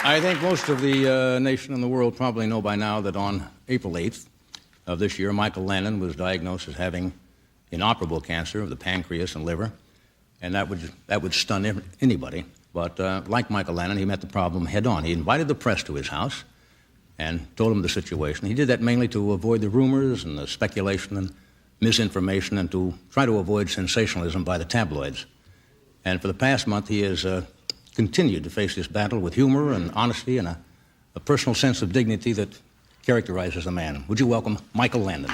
I think most of the nation and the world probably know by now that on April 8th of this year, Michael Landon was diagnosed as having inoperable cancer of the pancreas and liver, and that would stun anybody. But like Michael Landon, he met the problem head-on. He invited the press to his house and told them the situation. He did that mainly to avoid the rumors and the speculation and misinformation and to try to avoid sensationalism by the tabloids. And for the past month, he has continued to face this battle with humor and honesty and a personal sense of dignity that characterizes the man. Would you welcome Michael Landon?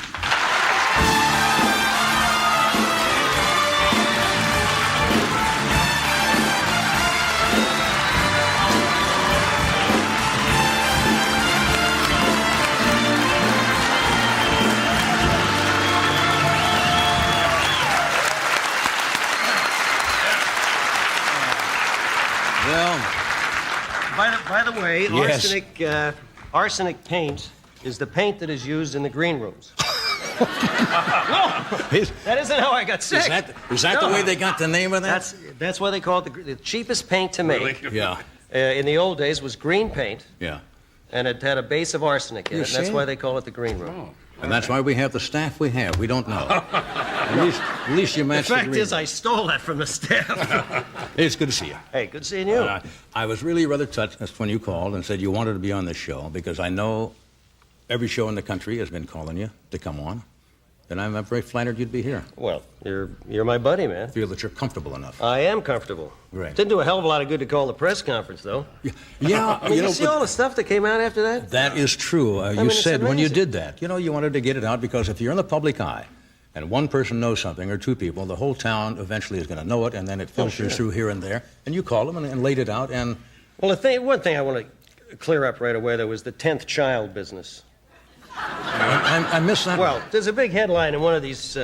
By the way, yes. arsenic paint is the paint that is used in the green rooms. No, that isn't how I got sick. Is that the way they got the name of that? That's why they call it the cheapest paint to make. Really? Yeah. In the old days was green paint. Yeah. And it had a base of arsenic in it. And that's why they call it the green room. Oh. And that's why we have the staff we have. We don't know. At least you match the fact is, I stole that from the staff. It's good to see you. Hey, good seeing you. I was really rather touched when you called and said you wanted to be on this show because I know every show in the country has been calling you to come on. And I'm very flattered you'd be here. Well, you're my buddy, man. Feel that you're comfortable enough. I am comfortable. Great. Didn't do a hell of a lot of good to call the press conference, though. Yeah. I mean, you see all the stuff that came out after that? That is true. You said when you did that, you wanted to get it out because if you're in the public eye and one person knows something or two people, the whole town eventually is going to know it, and then it filters through here and there. And you called them and laid it out. And well, one thing I want to clear up right away, though, was the 10th child business. I missed that. Well, there's a big headline in one of these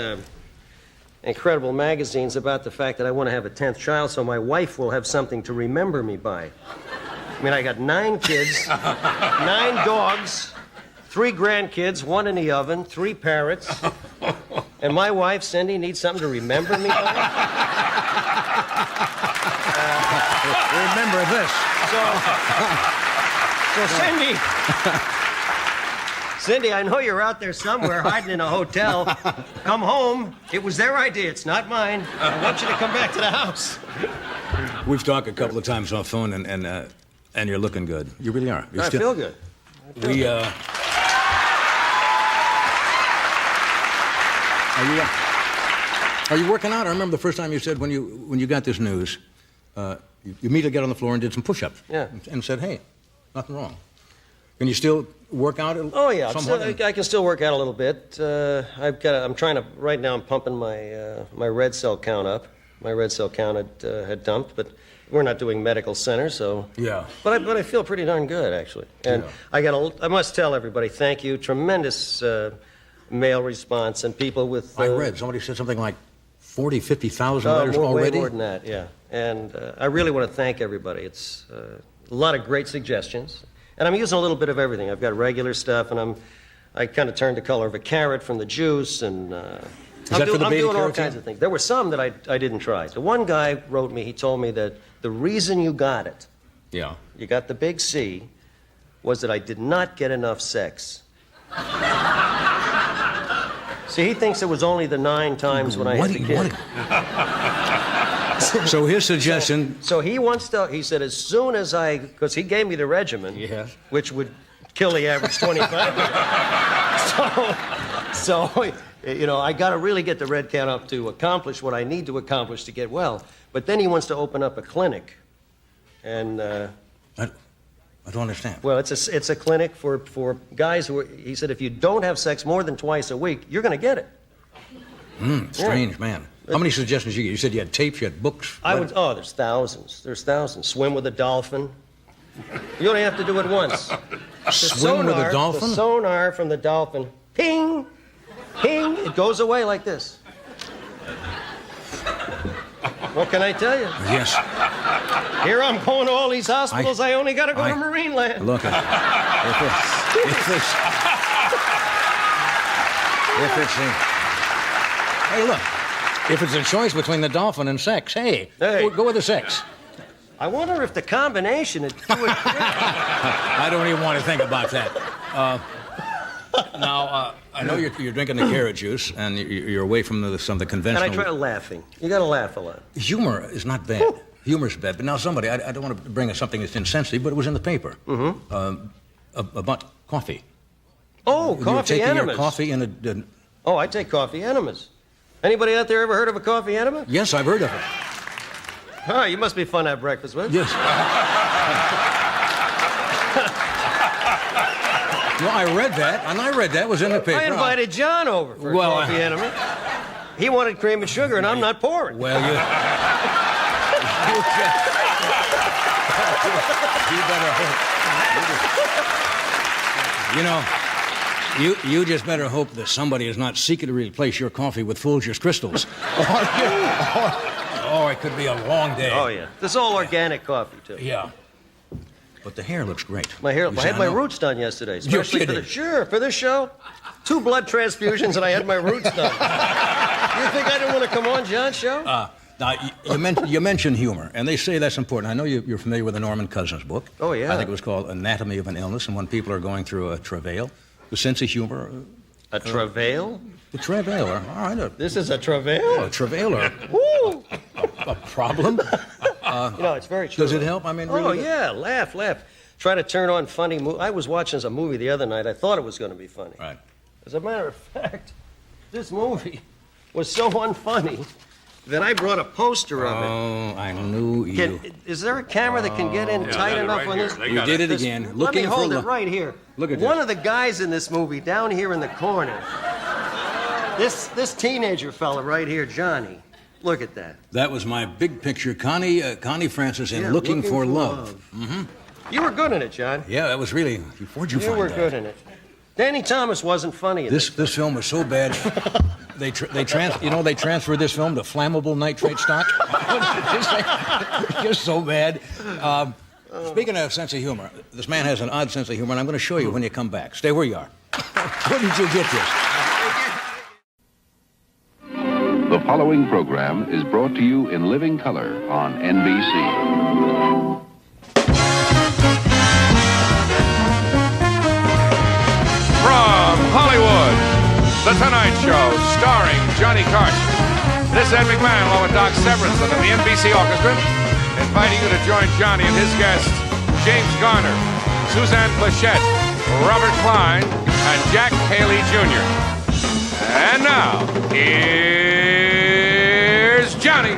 incredible magazines about the fact that I want to have a 10th child so my wife will have something to remember me by. I mean, I got 9 kids, 9 dogs, 3 grandkids, 1 in the oven, 3 parrots, and my wife, Cindy, needs something to remember me by. Remember this. So Cindy, I know you're out there somewhere hiding in a hotel. Come home. It was their idea. It's not mine. I want you to come back to the house. We've talked a couple of times on phone, and you're looking good. You really are. I feel good. Are you working out? I remember the first time you said when you got this news, you immediately got on the floor and did some push-ups. Yeah. And said, hey, nothing wrong. Can you still work out? Oh yeah, I can still work out a little bit. I'm trying to right now. I'm pumping my red cell count up. My red cell count had dumped, but we're not doing medical center, so yeah. But I feel pretty darn good actually. And yeah. I must tell everybody, thank you. Tremendous mail response and people with. I read somebody said something like 50,000 letters already. Way more than that, yeah. And I really want to thank everybody. It's a lot of great suggestions. And I'm using a little bit of everything. I've got regular stuff, and I kind of turned the color of a carrot from the juice, and I'm doing all kinds of things. There were some that I didn't try. The one guy wrote me, he told me that the reason you got it, you got the big C, was that I did not get enough sex. See, he thinks it was only the 9 times when I hit the kid. So his suggestion... So he wants to... He said as soon as because he gave me the regimen, which would kill the average 25. So, I got to really get the red count up to accomplish what I need to accomplish to get well. But then he wants to open up a clinic. And... I don't understand. Well, it's a clinic for guys who he said, if you don't have sex more than twice a week, you're going to get it. Strange, man. How many suggestions you get? You said you had tapes, you had books. There's thousands. There's thousands. Swim with a dolphin. You only have to do it once. Swim with a dolphin? The sonar from the dolphin. Ping! Ping! It goes away like this. What can I tell you? Yes. Here I'm going to all these hospitals. I only got to go to Marineland. Look, if it's hey, look. If it's a choice between the dolphin and sex, hey. Go with the sex. I wonder if the combination would do it. I don't even want to think about that. Now, I know you're drinking the carrot juice, and you're away from some of the conventional... And I try laughing. You got to laugh a lot. Humor is not bad. Humor's bad. But now somebody, I don't want to bring us something that's insensitive, but it was in the paper. Mm-hmm. About coffee. Oh, You're coffee taking enemas. your coffee in a... Oh, I take coffee enemas. Anybody out there ever heard of a coffee enema? Yes, I've heard of it. Oh, you must be fun to have breakfast with. Yes. No, I read that. It was in the paper. I invited John over for a coffee enema. He wanted cream and sugar, and I'm not pouring. Well, you better hope. You just better hope that somebody has not secretly replaced your coffee with Folgers crystals. Or it could be a long day. Oh, yeah. This is all organic coffee, too. Yeah. But the hair looks great. I had my roots done yesterday. Especially for this show. 2 blood transfusions, and I had my roots done. You think I didn't want to come on John's show? Now, you mentioned humor, and they say that's important. I know you're familiar with the Norman Cousins book. Oh, yeah. I think it was called Anatomy of an Illness, and when people are going through a travail, the sense of humor... A travail? The travailer. All right. This is a travail? Oh, a travailer. Woo! A problem? It's very true. Does it help? I mean, really? Oh, yeah. Laugh. Try to turn on funny movies. I was watching a movie the other night. I thought it was going to be funny. Right. As a matter of fact, this movie was so unfunny that I brought a poster of it. Oh, I knew you. Is there a camera that can get in tight enough on this? You did it again. Let me hold it right here. Look at One this. of the guys in this movie down here in the corner. This teenager fella right here, Johnny. Look at that. That was my big picture, Connie Francis in Looking for Love. Mm-hmm. You were good in it, John. Yeah, that was really... Where'd you find that? You were good in it. Danny Thomas wasn't funny in This film was so bad. They transferred this film to flammable nitrate stock. Just so bad. Speaking of sense of humor, this man has an odd sense of humor, and I'm going to show you when you come back. Stay where you are. Where did you get this? The following program is brought to you in living color on NBC. From Hollywood, The Tonight Show, starring Johnny Carson. This is Ed McMahon, along with Doc Severinsen and the NBC Orchestra, inviting you to join Johnny and his guests, James Garner, Suzanne Plachette, Robert Klein, and Jack Haley Jr. And now, here's Johnny.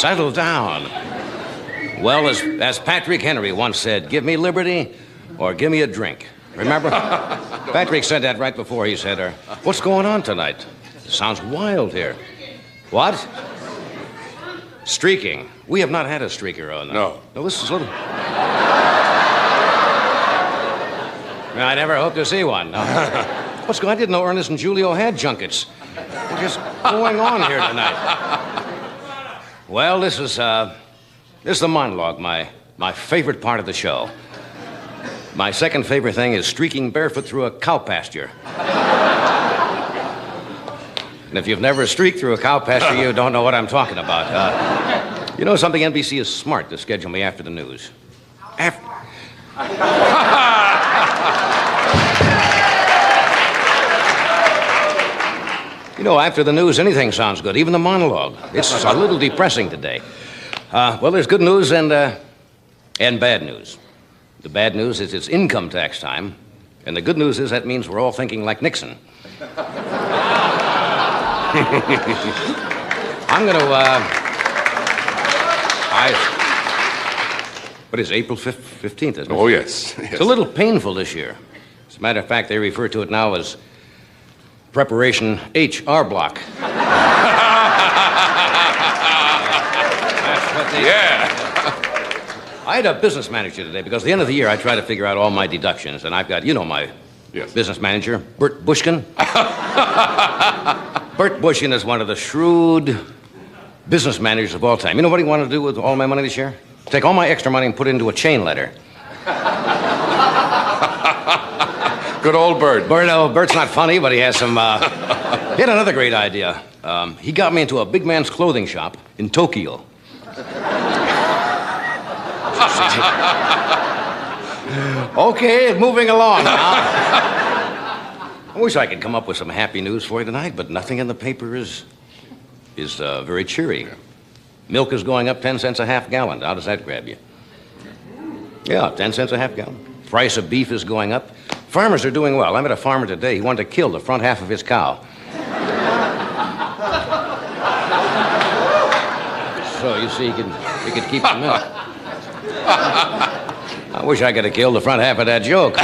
Settle down. Well, as Patrick Henry once said, give me liberty or give me a drink. Remember? Patrick said that right before he said, what's going on tonight? Sounds wild here. What? Streaking. We have not had a streaker on. No. No, this is a little... I never hope to see one. No. What's going on? I didn't know Ernest and Julio had junkets. What's just going on here tonight? Well, this is the monologue, my favorite part of the show. My second favorite thing is streaking barefoot through a cow pasture. And if you've never streaked through a cow pasture, you don't know what I'm talking about. You know something? NBC is smart to schedule me after the news. You know, after the news, anything sounds good, even the monologue. It's a little depressing today. Well, there's good news and bad news. The bad news is it's income tax time, and the good news is that means we're all thinking like Nixon. I'm going to... What is it, April 15th, isn't it? Oh, yes. Yes. It's a little painful this year. As a matter of fact, they refer to it now as Preparation HR Block. That's what they... Yeah. I had a business manager today because at the end of the year I try to figure out all my deductions, and I've got, my Yes. business manager, Bert Bushkin. Bert Bushkin is one of the shrewd business managers of all time. You know what he wanted to do with all my money this year? Take all my extra money and put it into a chain letter. Good old Bert. Bert's not funny, but he has some... He had another great idea. He got me into a big man's clothing shop in Tokyo. Okay, moving along now. I wish I could come up with some happy news for you tonight, but nothing in the paper is very cheery. Milk is going up 10 cents a half gallon. How does that grab you? Yeah, 10 cents a half gallon. Price of beef is going up. Farmers are doing well. I met a farmer today. He wanted to kill the front half of his cow. So you see, he could keep the milk. I wish I could have killed the front half of that joke.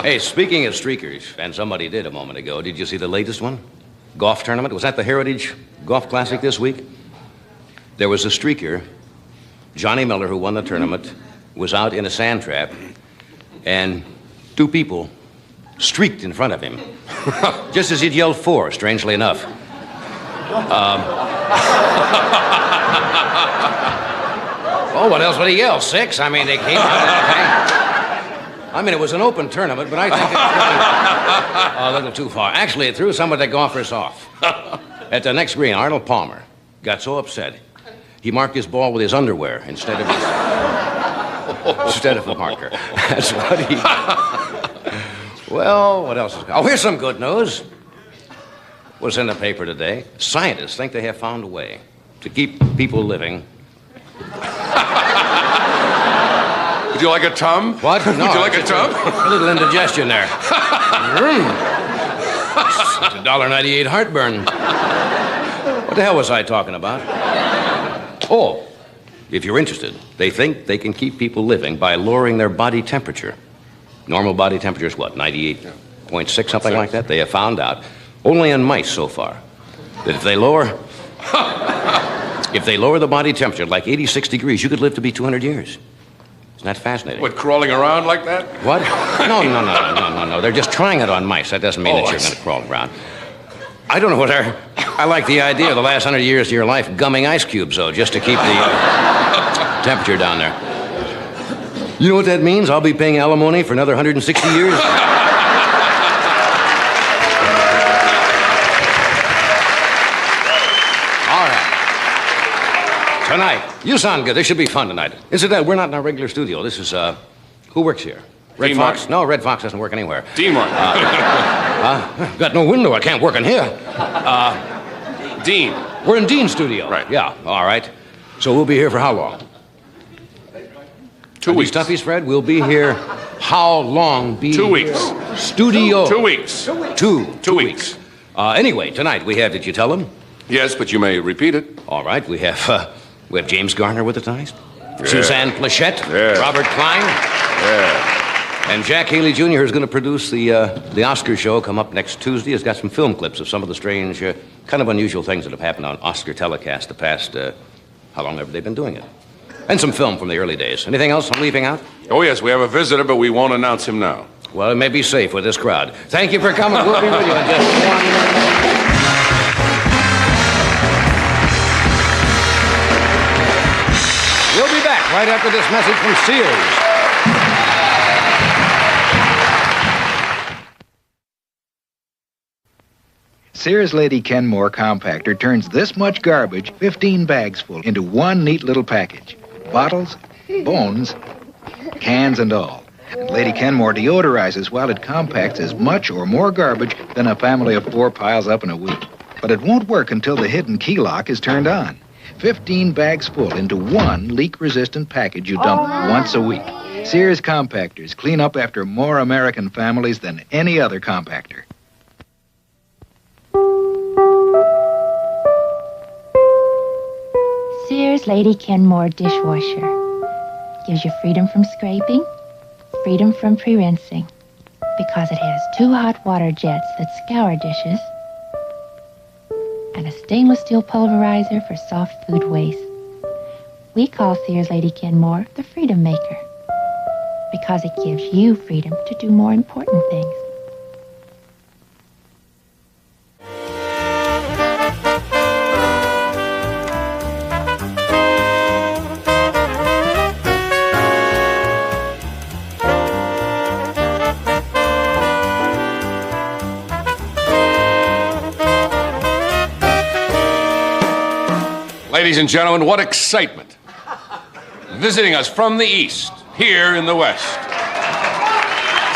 Hey, speaking of streakers, and somebody did a moment ago, did you see the latest one? Golf tournament? Was that the Heritage Golf Classic this week? There was a streaker, Johnny Miller, who won the tournament, was out in a sand trap, and two people streaked in front of him, just as he'd yelled four, strangely enough. Oh, what else would he yell? Six? I mean, they came out. I mean, it was an open tournament, but I think it was a little too far. Actually, it threw some of the golfers off. At the next green, Arnold Palmer got so upset, he marked his ball with his underwear instead of a marker. That's what he... Well, what else is... Oh, here's some good news. Was in the paper today. Scientists think they have found a way to keep people living. Would you like a tum? What? No. Would you like a tum? A little indigestion there. It's $1.98 heartburn. What the hell was I talking about? Oh, if you're interested, they think they can keep people living by lowering their body temperature. Normal body temperature is what, 98.6, something like that? They have found out, only in mice so far, that if they lower the body temperature like 86 degrees, you could live to be 200 years. Isn't that fascinating? What, crawling around like that? What? No. They're just trying it on mice. That doesn't mean that you're going to crawl around. I don't know what I like the idea of the last 100 years of your life gumming ice cubes, though, just to keep the temperature down there. You know what that means? I'll be paying alimony for another 160 years. Tonight, you sound good. This should be fun tonight. Isn't that? We're not in our regular studio. This is, who works here? Red Dean Fox? Martin. No, Red Fox doesn't work anywhere. Dean Martin. Got no window. I can't work in here. Dean. We're in Dean's studio. Right. Yeah, all right. So we'll be here for how long? 2 weeks. These stuffies, Fred? We'll be here how long? 2 weeks. Studio. 2 weeks. Two 2 weeks. Anyway, tonight we have, did you tell them? Yes, but you may repeat it. All right, we have James Garner with us tonight. Yeah. Suzanne Plachette. Yeah. Robert Klein. Yeah. And Jack Haley Jr., who's going to produce the Oscar show, come up next Tuesday. Has got some film clips of some of the strange, kind of unusual things that have happened on Oscar telecast the past, how long have they been doing it? And some film from the early days. Anything else I'm leaving out? Oh, yes, we have a visitor, but we won't announce him now. Well, it may be safe with this crowd. Thank you for coming. We'll be with you in just 1 minute. We'll be back right after this message from Sears. Sears Lady Kenmore compactor turns this much garbage, 15 bags full, into one neat little package. Bottles, bones, cans and all. And Lady Kenmore deodorizes while it compacts as much or more garbage than a family of 4 piles up in a week. But it won't work until the hidden key lock is turned on. 15 bags full into one leak-resistant package you dump once a week. Sears compactors clean up after more American families than any other compactor. Sears Lady Kenmore dishwasher. Gives you freedom from scraping, freedom from pre-rinsing, because it has 2 hot water jets that scour dishes and a stainless steel pulverizer for soft food waste. We call Sears Lady Kenmore the Freedom Maker, because it gives you freedom to do more important things. Ladies and gentlemen, what excitement. Visiting us from the East, here in the West.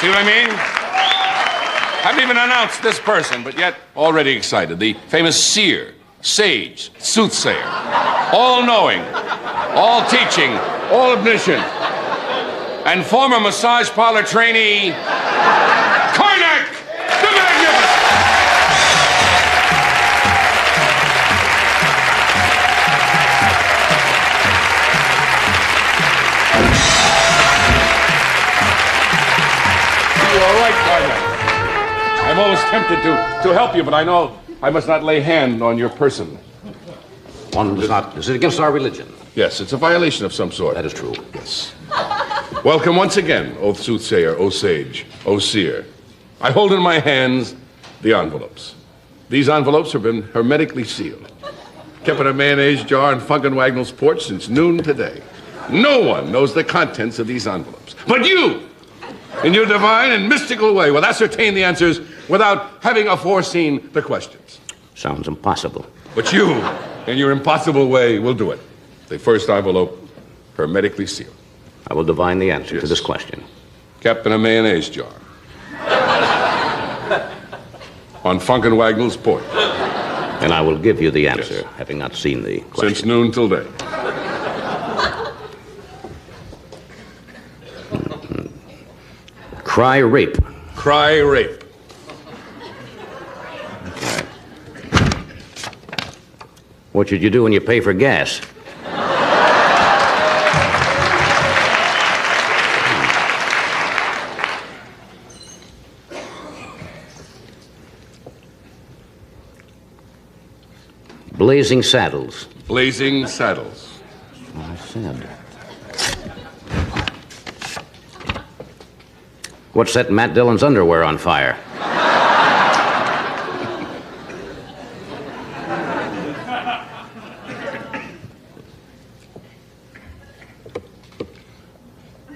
See what I mean? Haven't even announced this person, but yet already excited. The famous seer, sage, soothsayer, all-knowing, all-teaching, all-omniscient, and former massage parlor trainee, Karnak the Magnificent. All right, Carson. I'm always tempted to help you, but I know I must not lay hand on your person. One does not. Is it against our religion? Yes, it's a violation of some sort. That is true. Yes. Welcome once again, O soothsayer, O sage, O seer. I hold in my hands the envelopes. These envelopes have been hermetically sealed. Kept in a mayonnaise jar on Funkenwagnall's porch since noon today. No one knows the contents of these envelopes. But you, in your divine and mystical way, will ascertain the answers without having aforeseen the questions. Sounds impossible. But you, in your impossible way, will do it. The first envelope, hermetically sealed. I will divine the answer Yes. to this question. Kept in a mayonnaise jar. On Funkenwagnall's porch. And I will give you the answer, Yes. having not seen the question. Since noon till day. Cry rape. Cry rape. What should you do when you pay for gas? Blazing saddles. Blazing saddles. I said. What set Matt Dillon's underwear on fire?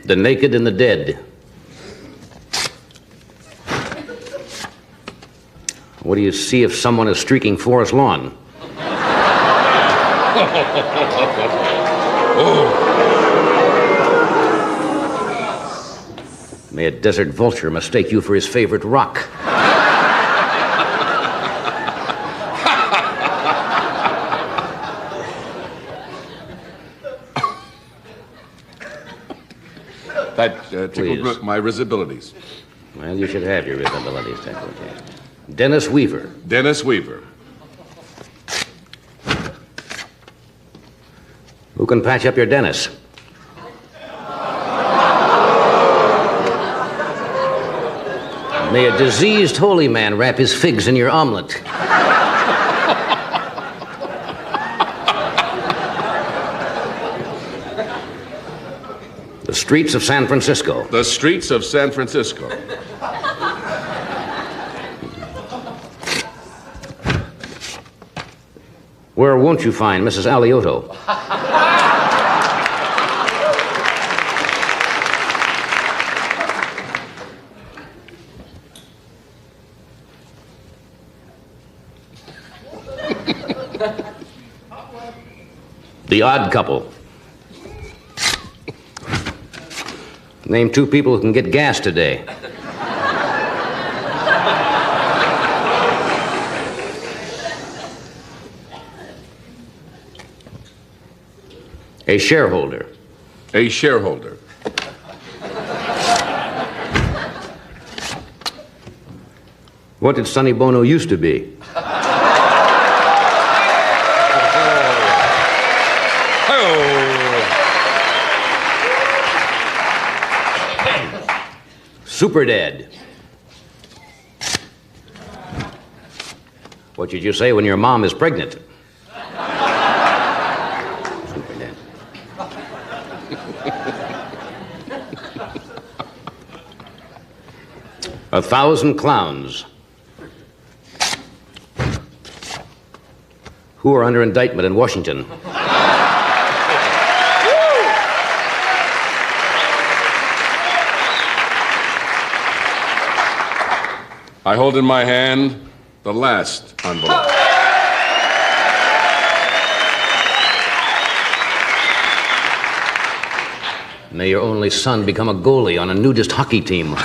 The naked and the dead. What do you see if someone is streaking forest lawn? May a desert vulture mistake you for his favorite rock. That tickled Please. my risibilities. Well, you should have your abilities, tickled. Dennis Weaver. Dennis Weaver. Who can patch up your Dennis? May a diseased holy man wrap his figs in your omelet. The streets of San Francisco. The streets of San Francisco. Where won't you find Mrs. Alioto? The Odd Couple. Name 2 people who can get gas today. A shareholder. A shareholder. What did Sonny Bono used to be? Super dead. What did you say when your mom is pregnant? Super dead. A 1,000 clowns who are under indictment in Washington. I hold in my hand the last envelope. May your only son become a goalie on a nudist hockey team.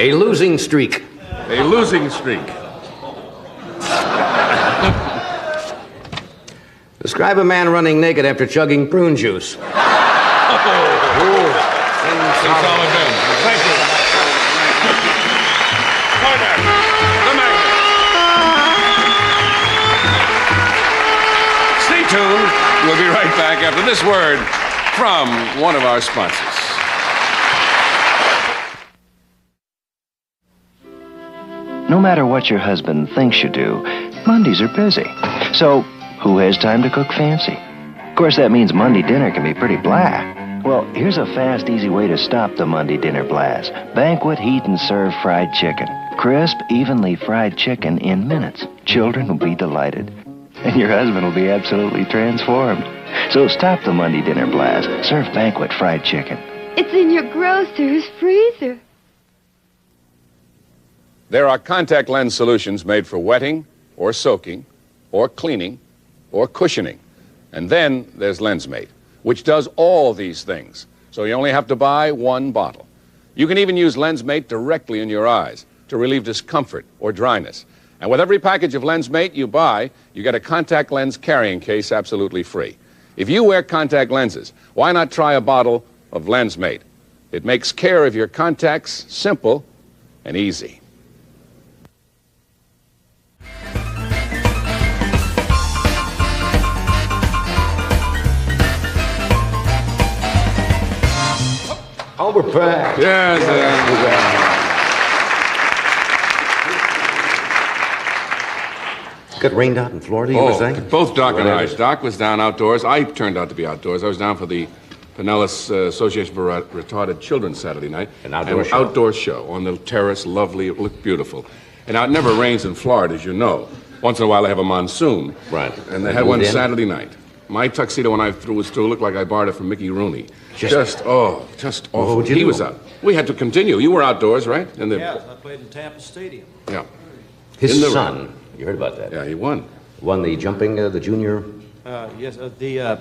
A losing streak. A losing streak. Describe a man running naked after chugging prune juice. Thank you. Partner, the magnet. Stay tuned. We'll be right back after this word from one of our sponsors. No matter what your husband thinks you do, Mondays are busy. So, who has time to cook fancy? Of course, that means Monday dinner can be pretty blah. Well, here's a fast, easy way to stop the Monday dinner blast. Banquet Heat and Serve fried chicken. Crisp, evenly fried chicken in minutes. Children will be delighted. And your husband will be absolutely transformed. So stop the Monday dinner blast. Serve Banquet fried chicken. It's in your grocer's freezer. There are contact lens solutions made for wetting, or soaking, or cleaning, or cushioning. And then there's LensMate, which does all these things. So you only have to buy one bottle. You can even use LensMate directly in your eyes to relieve discomfort or dryness. And with every package of LensMate you buy, you get a contact lens carrying case absolutely free. If you wear contact lenses, why not try a bottle of LensMate? It makes care of your contacts simple and easy. Oh, we're back. Yes. Got rained out in Florida, you were saying? Both Doc and I. Doc was down outdoors. I turned out to be outdoors. I was down for the Pinellas Association for Retarded Children Saturday night. An outdoor show? Outdoor show on the terrace. Lovely. It looked beautiful. And now, it never rains in Florida, as you know. Once in a while, they have a monsoon. Right. And they had one Saturday night. My tuxedo when I was through looked like I borrowed it from Mickey Rooney. Just awful. He was out. We had to continue. You were outdoors, right? Yes, I played in Tampa Stadium. Yeah. His son, you heard about that? Yeah, he won. Won the jumping, the junior? Yes, the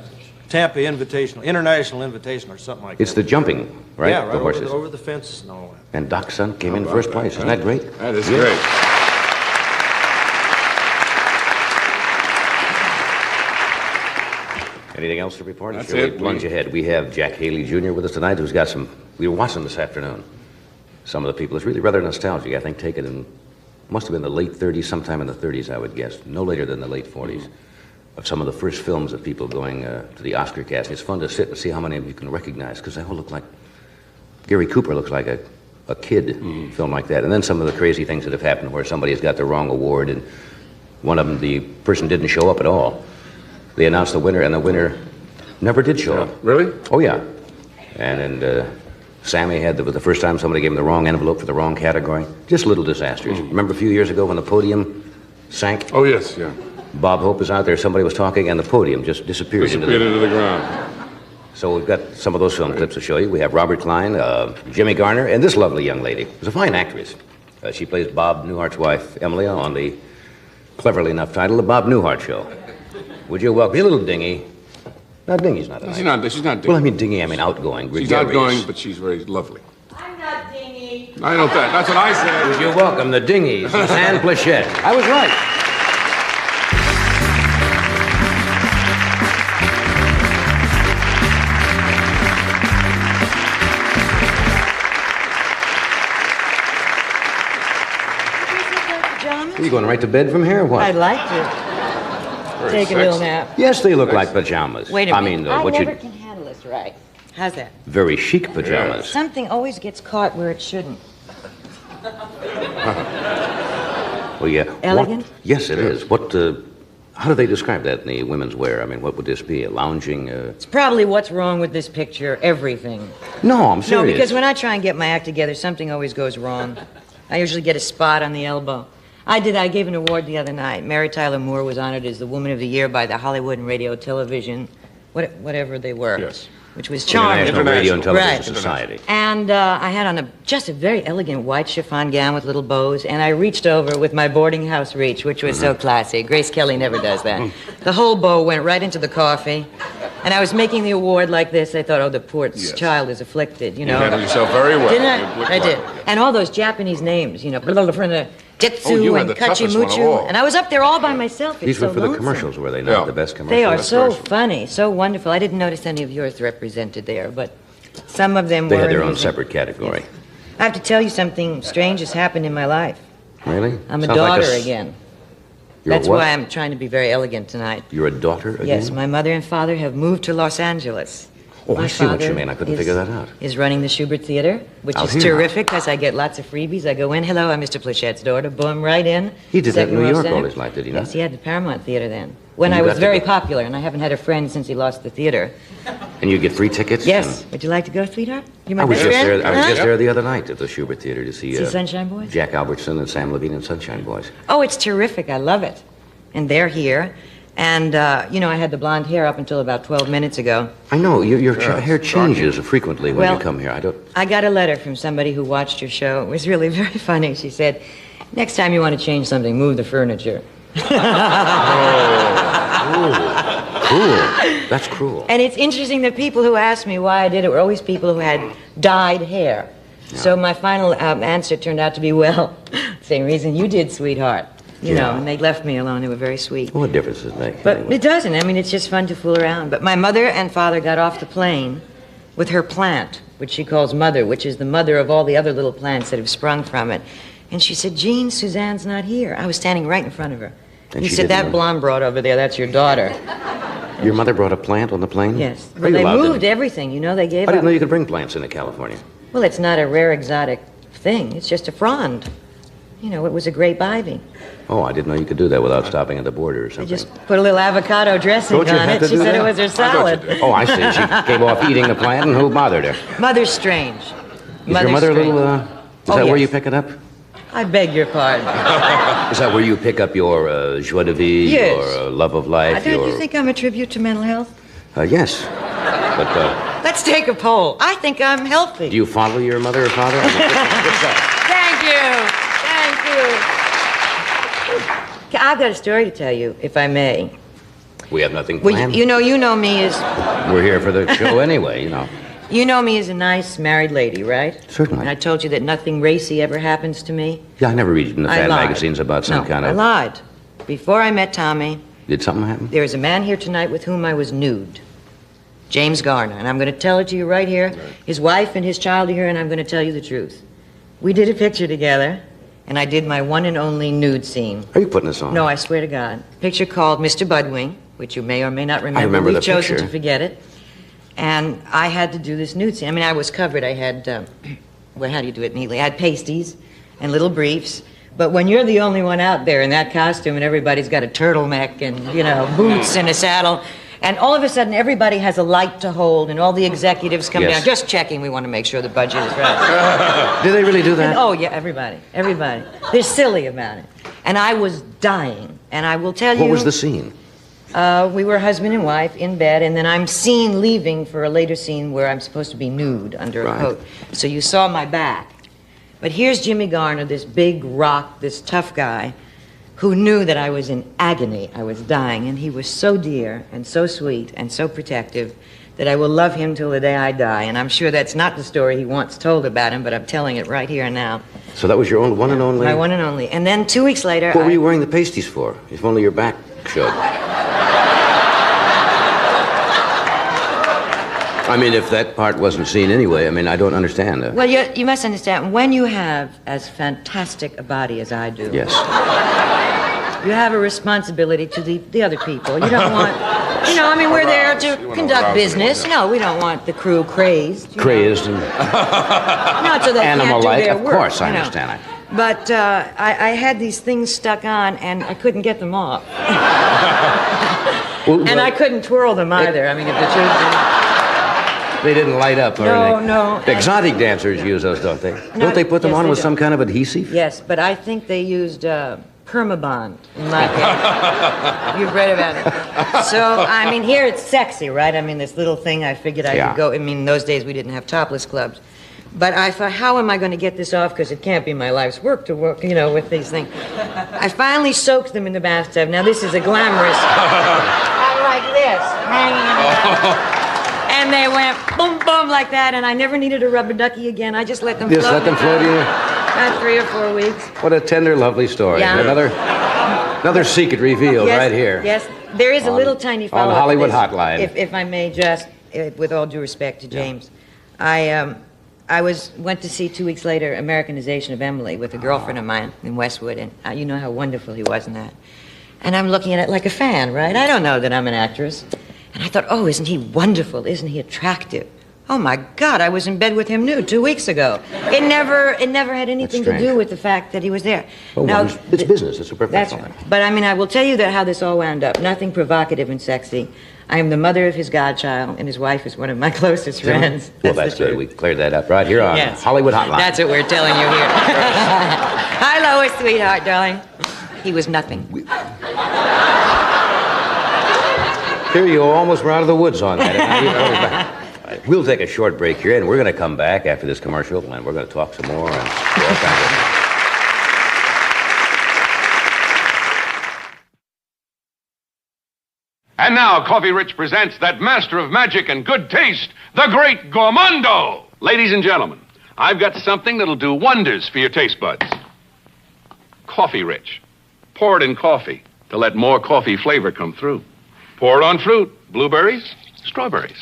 Tampa Invitational, International Invitational or something like that. It's the jumping, right? Yeah, right the horses. over the fences and all that. And Doc's son came in first place. Isn't that great? That is great. Anything else to report? That's Shall we it. plunge ahead? We have Jack Haley Jr. with us tonight, who's got some... We were watching this afternoon. Some of the people. It's really rather nostalgic. I think taken in... Must have been the late 30s, sometime in the 30s, I would guess. No later than the late 40s. Of some of the first films of people going to the Oscar cast. It's fun to sit and see how many of you can recognize, because they all look like... Gary Cooper looks like a kid film like that. And then some of the crazy things that have happened where somebody has got the wrong award, and one of them, the person didn't show up at all. They announced the winner, and the winner never did show up. Really? Oh, yeah. And Sammy had the first time somebody gave him the wrong envelope for the wrong category. Just little disasters. Remember a few years ago when the podium sank? Oh, yes, yeah. Bob Hope was out there, somebody was talking, and the podium just disappeared Into the ground. So we've got some of those film clips to show you. We have Robert Klein, Jimmy Garner, and this lovely young lady, who's a fine actress. She plays Bob Newhart's wife, Emily, on the cleverly enough title, The Bob Newhart Show. Would you welcome... She's a little dingy. No, dingy's not a She's not dingy. Well, I mean dingy, I mean outgoing. She's gregarious. outgoing, but she's very lovely. I'm not dingy. I don't think. That's what I said. You're welcome, the dinghies, the San Plachette. I was right. Are you going right to bed from here or what? I'd like to. Take a little nap. Yes, they look like pajamas. Wait a minute. I mean, I what never you... can handle this right. How's that? Very chic pajamas. Something always gets caught where it shouldn't. Well, yeah. Elegant? What? Yes, it is. What, how do they describe that in the women's wear? I mean, what would this be? A lounging, It's probably what's wrong with this picture, everything. No, I'm serious. No, because when I try and get my act together, something always goes wrong. I usually get a spot on the elbow. I gave an award the other night. Mary Tyler Moore was honored as the Woman of the Year by the Hollywood and Radio Television, whatever they were. Yes. Which was charming. International Radio and Television Right. Society. And I had on just a very elegant white chiffon gown with little bows, and I reached over with my boarding house reach, which was so classy. Grace Kelly never does that. The whole bow went right into the coffee, and I was making the award like this. I thought, oh, the poor child is afflicted, you know. You handled yourself very well. Didn't I? It looked I did. like it, yes. And all those Japanese names, you know, Jetsu Oh, you had and the toughest one of all. Kachimuchu. And I was up there all by myself. It's These were so for the lonesome. commercials, were they not? Yeah. The best commercials? They are That's so first. funny, so wonderful. I didn't notice any of yours represented there, but some of them They were. had their own amusing. separate category. I have to tell you something strange has happened in my life. Really? I'm a Sounds like daughter s- again. You're a That's what? why I'm trying to be very elegant tonight. You're a daughter again? Yes, my mother and father have moved to Los Angeles. Oh, My I see what you father mean. I couldn't is- figure that out. Is running the Schubert Theater, which Out is here. terrific because I get lots of freebies. I go in, hello, I'm Mr. Plachette's daughter, boom, right in. He did that in Second New row York center. all his life, did he not? Yes, he had the Paramount Theater then. When And I you was got to very go- popular, and I haven't had a friend since he lost the theater. And you get free tickets? Yes. Would you like to go, sweetheart? You my I was best just friend? there. I was Huh? just there the other night at the Schubert Theater to see See Sunshine Boys? Jack Albertson and Sam Levine and Sunshine Boys. Oh, it's terrific. I love it. And they're here. And, you know, I had the blonde hair up until about 12 minutes ago. I know your hair changes frequently when Well, you come here. I don't. I got a letter from somebody who watched your show. It was really very funny. She said, next time you want to change something, move the furniture. Cruel. That's cruel. And it's interesting that people who asked me why I did it were always people who had dyed hair. So my final answer turned out to be, well, same reason you did, sweetheart. You know, and they left me alone. They were very sweet. What difference does it make? But anyway? it doesn't. I mean, it's just fun to fool around. But my mother and father got off the plane with her plant, which she calls Mother, which is the mother of all the other little plants that have sprung from it. And she said, Jean, Suzanne's not here. I was standing right in front of her. And He she said, didn't that know. blonde broad over there, that's your daughter. Your mother brought a plant on the plane? Yes. Are But you they allowed to- moved everything, you know, they gave I didn't up. know you could bring plants into California. Well, it's not a rare exotic thing. It's just a frond. You know, it was a grape ivy. Oh, I didn't know you could do that without stopping at the border or They something. just put a little avocado dressing Don't you on have it. to She do said that? it was her salad. Oh, I see. She came off eating the plant, and who bothered her? Mother's strange. Is your mother a strange. little, is Oh, that where yes. you pick it up? I beg your pardon. Is that where you pick up your joie de vivre, Yes. your love of life, Don't your... you think I'm a tribute to mental health? Yes. But Let's take a poll. I think I'm healthy. do you follow your mother or father? Thank you. Thank you. I've got a story to tell you, if I may. We have nothing Well, planned. you know me as We're here for the show anyway, you know. you know me as a nice married lady, right? Certainly. And I told you that nothing racy ever happens to me. Yeah, I never read in the I fan lied. magazines about some No, kind I of... lied. Before I met Tommy, Did something happen? there is a man here tonight with whom I was nude. James Garner, and I'm going to tell it to you right here. His wife and his child are here, and I'm going to tell you the truth. We did a picture together, and I did my one and only nude scene. Are you putting this on? No, I swear to God. Picture called Mr. Budwing, which you may or may not remember. I remember We've the chosen picture. to forget it. And I had to do this nude scene. I mean, I was covered. I had, well, how do you do it neatly? I had pasties and little briefs. But when you're the only one out there in that costume and everybody's got a turtleneck and, you know, boots and a saddle, and all of a sudden everybody has a light to hold and all the executives come Yes. down. Just checking, we want to make sure the budget is right. Did they really do that? And, oh, yeah, everybody. They're silly about it. And I was dying. And I will tell you... What was the scene? We were husband and wife in bed, and then I'm seen leaving for a later scene where I'm supposed to be nude under a Right. coat. So you saw my back. But here's Jimmy Garner, this big rock, this tough guy, who knew that I was in agony. I was dying, and he was so dear and so sweet and so protective that I will love him till the day I die. And I'm sure that's not the story he once told about him, but I'm telling it right here and now. So that was your one and only? My one and only. And then 2 weeks later... What were you wearing the pasties for? If only your back showed. I mean, if that part wasn't seen anyway, I mean, I don't understand. Well, you must understand, when you have as fantastic a body as I do... Yes. You have a responsibility to the other people. You don't want... You know, I mean, we're there to conduct business. No, we don't want the crew crazed. Crazed and... Not so they can't do their work. Of course, I understand that. But I had these things stuck on, and I couldn't get them off. And I couldn't twirl them either. I mean, if the truth is... They didn't light up or anything. No. The exotic dancers use those, don't they? Don't they put them on with some kind of adhesive? Yes, but I think they used Permabond in my case. You've read about it. So, I mean, here it's sexy, right? I mean, this little thing, I figured I could go. I mean, in those days we didn't have topless clubs. But I thought, how am I going to get this off? Because it can't be my life's work to work, you know, with these things. I finally soaked them in the bathtub. Now, this is a glamorous... I'm like this, hanging and they went boom, boom like that, and I never needed a rubber ducky again. I just let them float. Just let them float in? About 3 or 4 weeks. What a tender, lovely story. Yeah. Another secret revealed right here. Yes, there is a little tiny follow-up. On Hollywood Hotline. If I may just, with all due respect to James, I went to see 2 weeks later Americanization of Emily with a girlfriend of mine in Westwood, and you know how wonderful he was in that. And I'm looking at it like a fan, right? I don't know that I'm an actress. And I thought, oh, isn't he wonderful? Isn't he attractive? Oh, my God, I was in bed with him nude 2 weeks ago. It never had anything to do with the fact that he was there. Well, now, it's business. It's a professional thing. But, I mean, I will tell you how this all wound up. Nothing provocative and sexy. I am the mother of his godchild, and his wife is one of my closest friends. Well, that's good. We cleared that up right here on Hollywood Hotline. That's what we're telling you here. Hi, Lois, sweetheart, darling. He was nothing. Here you almost were out of the woods on that. We'll take a short break here, and we're going to come back after this commercial, and we're going to talk some more. And now, Coffee Rich presents that master of magic and good taste, the great Gourmando. Ladies and gentlemen, I've got something that'll do wonders for your taste buds. Coffee Rich. Pour it in coffee to let more coffee flavor come through. Pour it on fruit, blueberries, strawberries.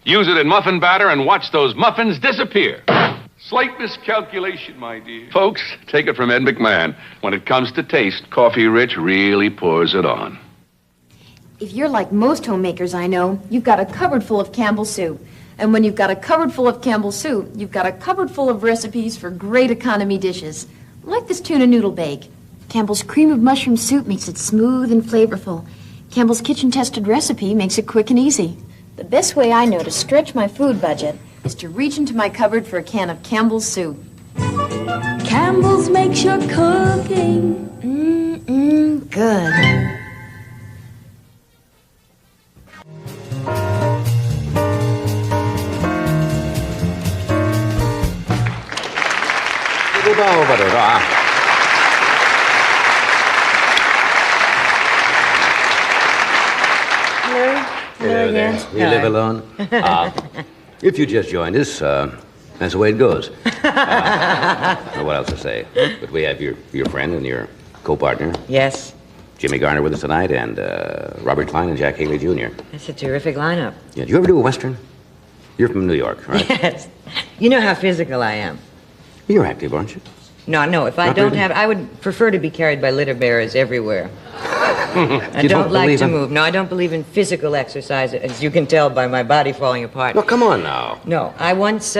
Use it in muffin batter and watch those muffins disappear. Slight miscalculation, my dear. Folks, take it from Ed McMahon. When it comes to taste, Coffee Rich really pours it on. If you're like most homemakers I know, you've got a cupboard full of Campbell's soup. And when you've got a cupboard full of Campbell's soup, you've got a cupboard full of recipes for great economy dishes. Like this tuna noodle bake. Campbell's cream of mushroom soup makes it smooth and flavorful. Campbell's kitchen-tested recipe makes it quick and easy. The best way I know to stretch my food budget is to reach into my cupboard for a can of Campbell's soup. Campbell's makes your cooking good. Hello again. We live alone. If you just joined us, that's the way it goes. What else to say? But we have your friend and your co-partner. Yes. Jimmy Garner with us tonight, and Robert Klein and Jack Haley Jr. That's a terrific lineup. Yeah, did you ever do a Western? You're from New York, right? Yes. You know how physical I am. You're active, aren't you? No, if I don't have... I would prefer to be carried by litter bearers everywhere. I don't like to move. No, I don't believe in physical exercise, as you can tell by my body falling apart. Well, come on now. No, I once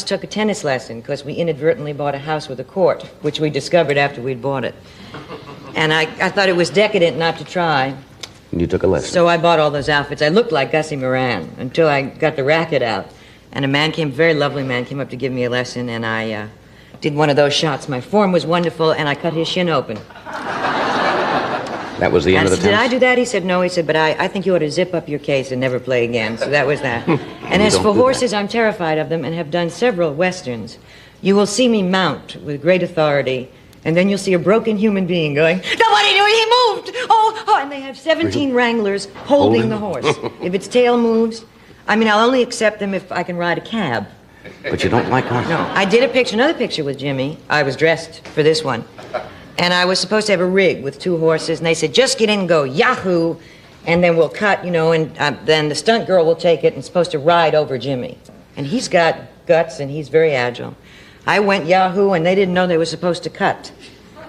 took a tennis lesson because we inadvertently bought a house with a court, which we discovered after we'd bought it. And I thought it was decadent not to try. And you took a lesson. So I bought all those outfits. I looked like Gussie Moran until I got the racket out. And a very lovely man, came up to give me a lesson, and I did one of those shots. My form was wonderful, and I cut his shin open. That was the end of the tennis? Did I do that? He said, no. He said, but I think you ought to zip up your case and never play again. So that was that. And as for horses, I'm terrified of them and have done several Westerns. You will see me mount with great authority And then you'll see a broken human being going, "No, what are you doing? He moved! Oh, and they have 17 wranglers holding the horse. If its tail moves, I'll only accept them if I can ride a cab. But you don't like horses? No, I did another picture with Jimmy. I was dressed for this one. And I was supposed to have a rig with 2 horses, and they said, just get in and go, Yahoo! And then we'll cut, and then the stunt girl will take it and is supposed to ride over Jimmy. And he's got guts, and he's very agile. I went Yahoo, and they didn't know they were supposed to cut.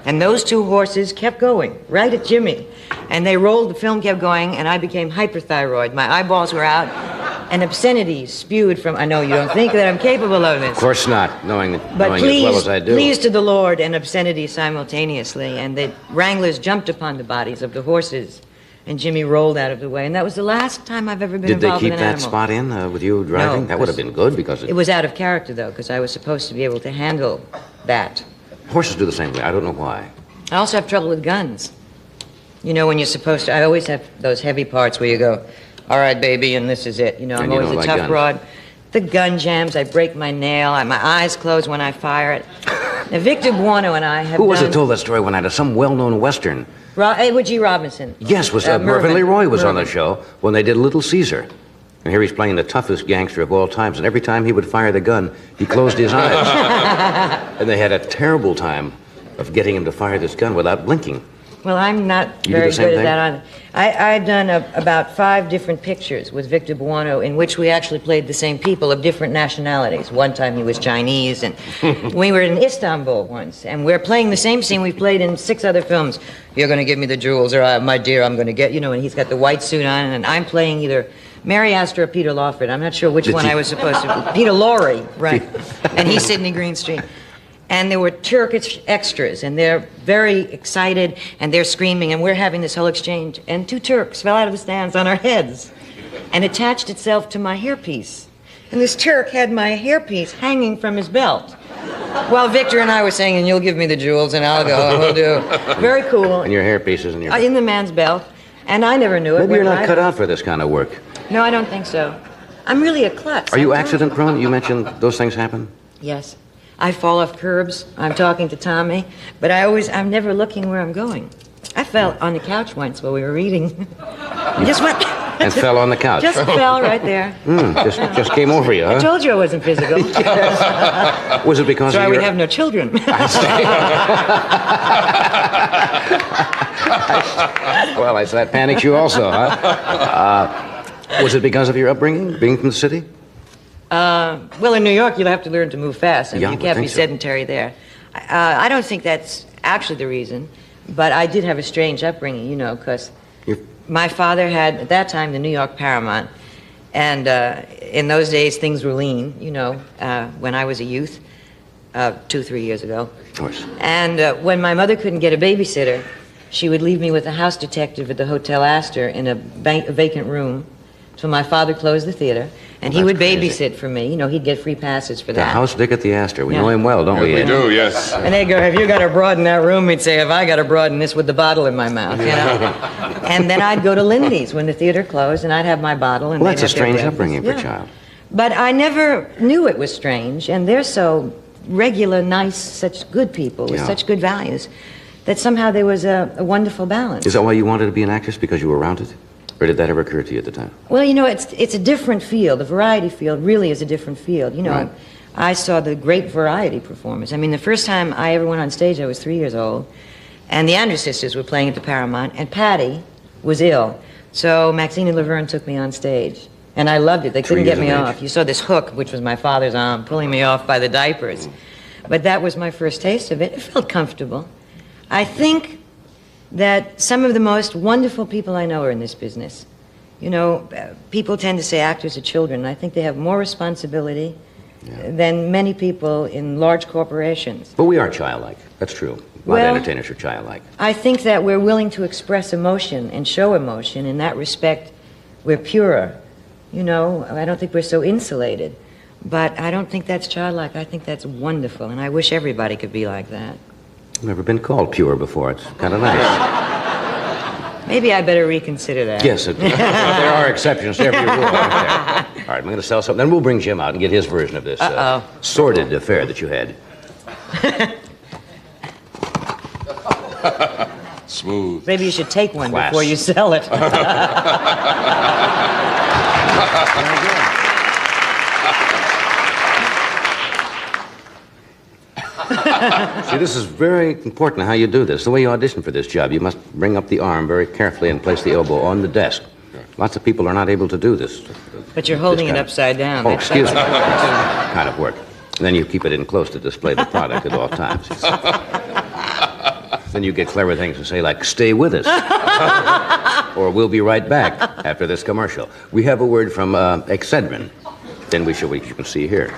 And those 2 horses kept going, right at Jimmy. And they rolled, the film kept going, and I became hyperthyroid. My eyeballs were out, and obscenities spewed from... I know you don't think that I'm capable of this. Of course not, knowing as But well as I do. please to the Lord and obscenity simultaneously. And the wranglers jumped upon the bodies of the horses, and Jimmy rolled out of the way. And that was the last time I've ever been Did they involved keep with an that animal. spot in with you driving? No, That would have been good because It was out of character, though, because I was supposed to be able to handle that. horses do the same thing. I don't know why. I also have trouble with guns. When you're supposed to... I always have those heavy parts where you go, all right, baby, and this is it. I'm you always don't a like tough guns. broad. The gun jams, I break my nail, my eyes close when I fire it. Now, Victor Buono and I have Who was done... it told that story one night? Some well-known Western. Edward G. Robinson. Yes, Mervyn Mervyn. Leroy was on the Mervyn. show when they did Little Caesar. And here he's playing the toughest gangster of all times. And every time he would fire the gun, he closed his eyes. And they had a terrible time of getting him to fire this gun without blinking. Well, I'm not You do very the same good at thing? that either. I've done about 5 different pictures with Victor Buono in which we actually played the same people of different nationalities. One time he was Chinese, and we were in Istanbul once, and we're playing the same scene we've played in 6 other films. You're going to give me the jewels, or my dear, I'm going to get, and he's got the white suit on, and I'm playing either Mary Astor or Peter Lawford. I'm not sure which one I was supposed to. Peter Lorre, right. And he's Sidney Greenstreet. And there were Turkish extras, and they're very excited, and they're screaming, and we're having this whole exchange. And 2 Turks fell out of the stands on our heads and attached itself to my hairpiece. And this Turk had my hairpiece hanging from his belt. While Victor and I were saying, and you'll give me the jewels, and I'll go, and we'll do. Very cool. And your hairpiece is in your... In the man's belt. And I never knew it. Maybe you're Went not right- cut out for this kind of work. No, I don't think so. I'm really a klutz. Are you I'm accident prone? You mentioned those things happen? Yes. I fall off curbs. I'm talking to Tommy, but I'm never looking where I'm going. I fell on the couch once while we were eating. Just went. And fell on the couch. Just fell right there. Just came over you, huh? I told you I wasn't physical. Was it because Sorry, of your... we have no children. Well, that panics you also, huh? Was it because of your upbringing, being from the city? Well, in New York, you'll have to learn to move fast, and Yeah, you I can't be think so. sedentary there. I don't think that's actually the reason, but I did have a strange upbringing, because my father had, at that time, the New York Paramount, and in those days, things were lean, when I was a youth, 2-3 years ago. Of course. And when my mother couldn't get a babysitter, she would leave me with a house detective at the Hotel Astor in a vacant room. So my father closed the theater, and he would babysit for me. He'd get free passes for The that. house dick at the Astor. We Yeah. know him well, don't we? We Ed? do, yes. And they'd go, have you got a broad in that room? He'd say, have I got a broad in this with the bottle in my mouth, And then I'd go to Lindy's when the theater closed, and I'd have my bottle. And Well, they'd that's a have their strange upbringing for a breakfast. child. But I never knew it was strange, and they're so regular, nice, such good people with Yeah. such good values, that somehow there was a wonderful balance. Is that why you wanted to be an actress? Because you were around it? Or did that ever occur to you at the time? Well, it's a different field. The variety field really is a different field. Right. I saw the great variety performers. The first time I ever went on stage, I was 3 years old, and the Andrews Sisters were playing at the Paramount, and Patty was ill. So Maxine and Laverne took me on stage, and I loved it. They couldn't 3 get years me of off. age. You saw this hook, which was my father's arm, pulling me off by the diapers. But that was my first taste of it. It felt comfortable. I think that some of the most wonderful people I know are in this business. People tend to say actors are children, and I think they have more responsibility than many people in large corporations. But we are childlike. That's true. A lot of Well- entertainers are childlike. I think that we're willing to express emotion and show emotion. In that respect, we're purer. I don't think we're so insulated. But I don't think that's childlike. I think that's wonderful, and I wish everybody could be like that. I've never been called pure before. It's kind of nice. Maybe I better reconsider that. Yes, there are exceptions to every rule, aren't there? All right, I'm going to sell something. Then we'll bring Jim out and get his version of this sordid affair that you had. Smooth. Maybe you should take one Class. before you sell it. See, this is very important how you do this. The way you audition for this job, you must bring up the arm very carefully and place the elbow on the desk. Lots of people are not able to do this. But you're holding it upside down. Oh, excuse me. Kind of work. And then you keep it in close to display the product at all times. Then you get clever things to say like, stay with us. Or we'll be right back after this commercial. We have a word from Excedrin. Then we show what you can see here.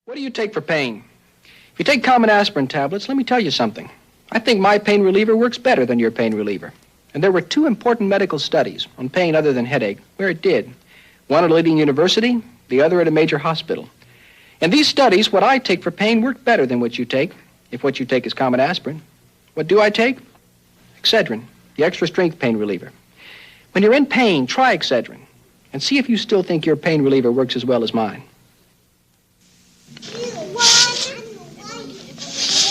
What do you take for pain? If you take common aspirin tablets, let me tell you something. I think my pain reliever works better than your pain reliever. And there were 2 important medical studies on pain other than headache where it did. One at a leading university, the other at a major hospital. In these studies, what I take for pain worked better than what you take, if what you take is common aspirin. What do I take? Excedrin, the extra strength pain reliever. When you're in pain, try Excedrin and see if you still think your pain reliever works as well as mine.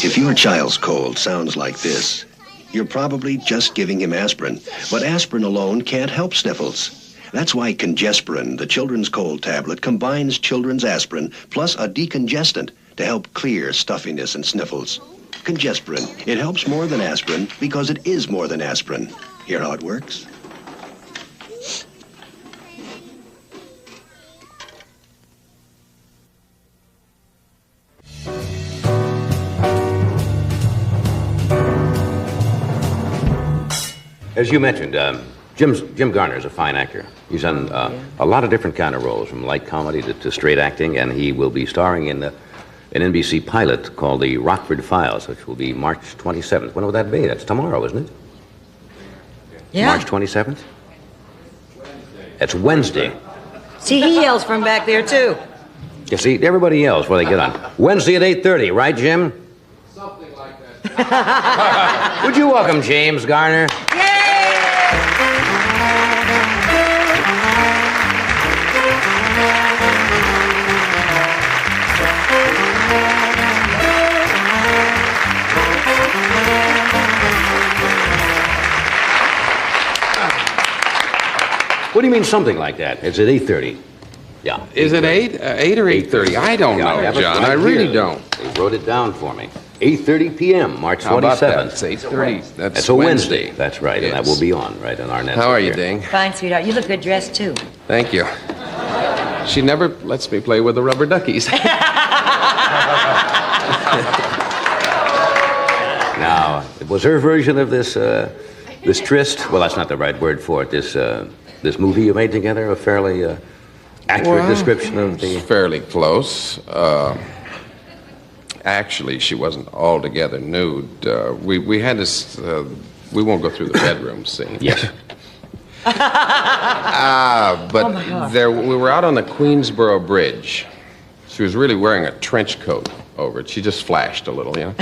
If your child's cold sounds like this, you're probably just giving him aspirin. But aspirin alone can't help sniffles. That's why Congesperin, the children's cold tablet, combines children's aspirin plus a decongestant to help clear stuffiness and sniffles. Congesperin, it helps more than aspirin because it is more than aspirin. Hear how it works? As you mentioned, Jim Garner is a fine actor. He's done a lot of different kind of roles, from light comedy to straight acting, and he will be starring in an NBC pilot called The Rockford Files, which will be March 27th. When will that be? That's tomorrow, isn't it? Yeah. March 27th? That's Wednesday. See, he yells from back there, too. You see, everybody yells before they get on. Wednesday at 8:30, right, Jim? Something like that. Would you welcome James Garner? What do you mean something like that? It's at 8:30. Yeah. Is it 8? 8 or 8:30? I don't know, John. I really don't. They wrote it down for me. 8:30 p.m., March 27th. How about that? It's 8:30. That's a Wednesday. That's right, Yes. and that will be on right on our net. How are you, Ding? Fine, sweetheart. You look good dressed, too. Thank you. She never lets me play with the rubber duckies. Now, was her version of this tryst? Well, that's not the right word for it. This movie you made together, a fairly accurate description of the. It's fairly close. Actually, she wasn't altogether nude. We had this. We won't go through the bedroom scene. Yes. But we were out on the Queensboro Bridge. She was really wearing a trench coat over it. She just flashed a little, you know.